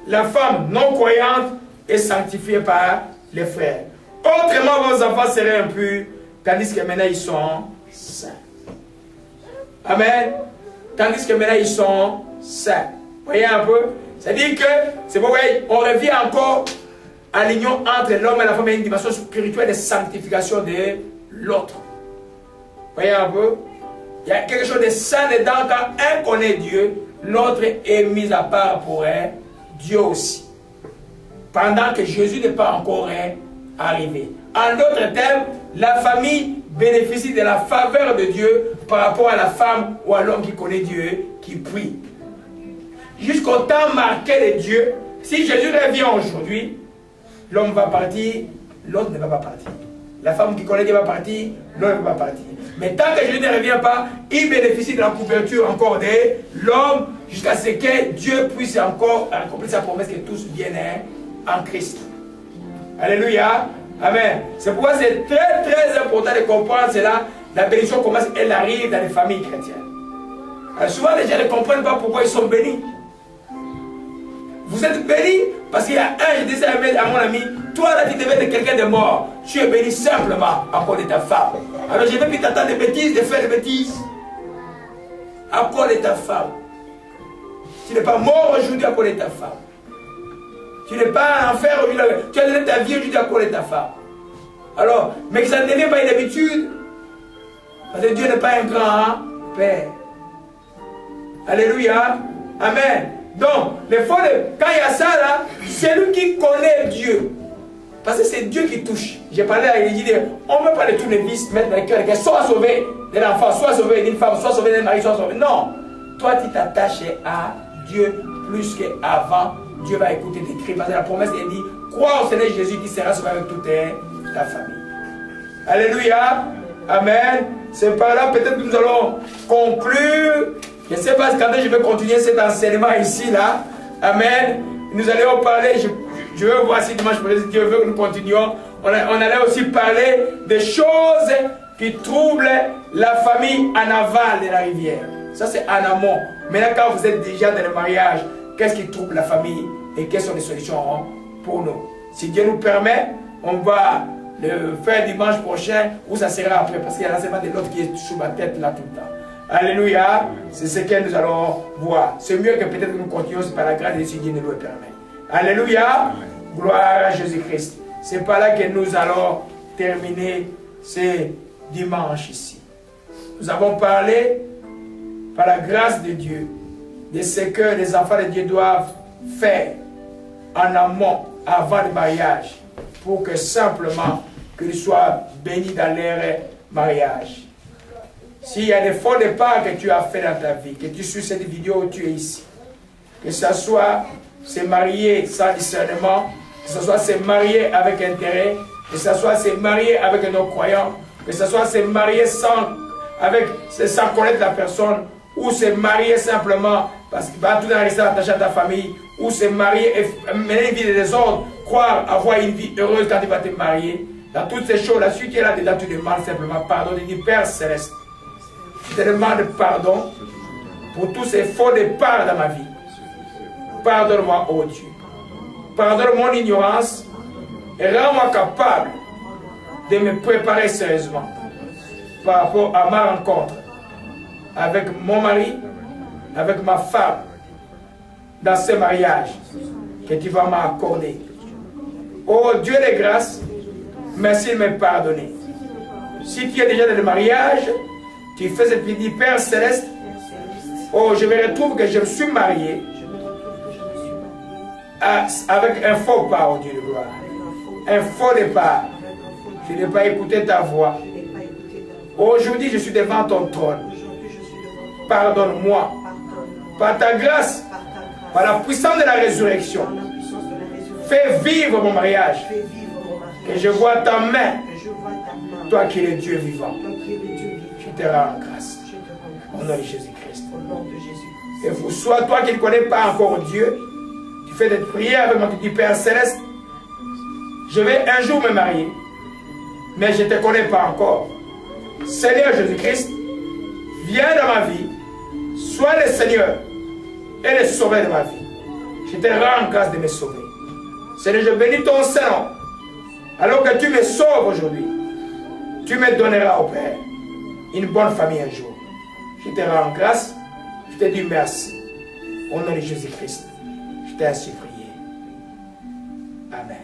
La femme non croyante est sanctifiée par les frères. Autrement, vos enfants seraient impurs, tandis que maintenant ils sont saints. Amen. Tandis que maintenant ils sont saints. Voyez un peu? C'est-à-dire que, c'est vous voyez, on revient encore à l'union entre l'homme et la femme et une dimension spirituelle de sanctification de l'autre. Voyez un peu? Il y a quelque chose de saint dedans. Quand un connaît Dieu, l'autre est mis à part pour Dieu aussi. Pendant que Jésus n'est pas encore arrivé. En d'autres termes, la famille bénéficie de la faveur de Dieu par rapport à la femme ou à l'homme qui connaît Dieu, qui prie. Jusqu'au temps marqué de Dieu, si Jésus revient aujourd'hui, l'homme va partir, l'autre ne va pas partir. La femme qui connaît Dieu va partir, l'autre ne va pas partir. Mais tant que Jésus ne revient pas, il bénéficie de la couverture encore de l'homme jusqu'à ce que Dieu puisse encore accomplir sa promesse que tous viennent en Christ. Alléluia. Amen. C'est pourquoi c'est très important de comprendre cela. La bénédiction commence, elle arrive dans les familles chrétiennes. Alors souvent les gens ne comprennent pas pourquoi ils sont bénis. Vous êtes bénis parce qu'il y a un, je disais à mon ami, toi là tu devais être quelqu'un de mort. Tu es béni simplement à cause de ta femme. Alors je ne vais plus t'attendre de bêtises, de faire des bêtises. À cause de ta femme. Tu n'es pas mort aujourd'hui à cause de ta femme. Tu n'es pas en enfer aujourd'hui. Tu as donné ta vie aujourd'hui à cause de ta femme. Alors, mais que ça ne devient pas une habitude. Parce que Dieu n'est pas un grand Père. Alléluia. Amen. Donc, quand il y a ça là, c'est lui qui connaît Dieu. Parce que c'est Dieu qui touche. J'ai parlé à Élie, on ne peut pas de tous les vices mettre dans le cœur de quelqu'un. Soit sauvé de l'enfant, soit sauvé d'une femme, soit sauvé d'un mari, soit sauvé. Non. toi tu t'attaches à Dieu plus qu'avant, Dieu va écouter tes cris. Parce que la promesse est dit, crois au Seigneur Jésus qui sera sauvé avec toute ta famille. Alléluia. Amen. C'est par là peut-être que nous allons conclure. Je ne sais pas quand je vais continuer cet enseignement ici, là. Amen. Nous allons parler, je veux voir si dimanche prochain, si Dieu veut que nous continuions. On allait aussi parler des choses qui troublent la famille en aval de la rivière. Ça, c'est en amont. Maintenant, quand vous êtes déjà dans le mariage, qu'est-ce qui trouble la famille et quelles sont les solutions pour nous? Si Dieu nous permet, on va le faire dimanche prochain ou ça sera après parce qu'il y a l'enseignement de l'autre qui est sous ma tête là tout le temps. Alléluia. C'est ce que nous allons voir. C'est mieux que peut-être que nous continuions par la grâce de Dieu qui nous le permet. Alléluia. Gloire à Jésus-Christ. C'est par là que nous allons terminer ce dimanche ici. Nous avons parlé par la grâce de Dieu de ce que les enfants de Dieu doivent faire en amont, avant le mariage, pour que simplement qu'ils soient bénis dans leur mariage. S'il y a des faux départs que tu as fait dans ta vie, que tu suis cette vidéo où tu es ici, que ce soit se marier sans discernement, que ce soit se marier avec intérêt, que ce soit se marier avec un non-croyant, que ce soit se marier sans connaître la personne, ou se marier simplement parce qu'il va tout dans rester attaché à ta famille, ou se marier et mener une vie de désordre, croire avoir une vie heureuse quand tu vas te marier. Dans toutes ces choses-là, celui qui est là-dedans, tu demandes simplement pardon. Tu dis, Père Céleste, je te demande pardon pour tous ces faux départs dans ma vie. Pardonne-moi, oh Dieu. Pardonne mon ignorance et rends-moi capable de me préparer sérieusement par rapport à ma rencontre avec mon mari, avec ma femme, dans ce mariage que tu vas m'accorder. Oh Dieu de grâce, merci de me pardonner. Si tu es déjà dans le mariage, tu fais cette petite Père Céleste, oh je me retrouve que je me suis marié avec un faux pas, oh Dieu de gloire. Un faux départ. Je n'ai pas écouté ta voix. Aujourd'hui, je suis devant ton trône. Pardonne-moi. Par ta grâce, par la puissance de la résurrection, fais vivre mon mariage. Que je vois ta main. Toi qui es Dieu vivant. Je te rends grâce. Au nom de Jésus-Christ. Et vous, soit toi qui ne connais pas encore Dieu, tu fais des prières avec mon petit Père Céleste. Je vais un jour me marier, mais je ne te connais pas encore. Seigneur Jésus-Christ, viens dans ma vie, sois le Seigneur et le Sauveur de ma vie. Je te rends grâce de me sauver. Seigneur, je bénis ton Saint-Nom. Alors que tu me sauves aujourd'hui, tu me donneras au Père une bonne famille un jour. Je te rends grâce, je te dis merci. Au nom de Jésus-Christ, je t'ai ainsi prié. Amen.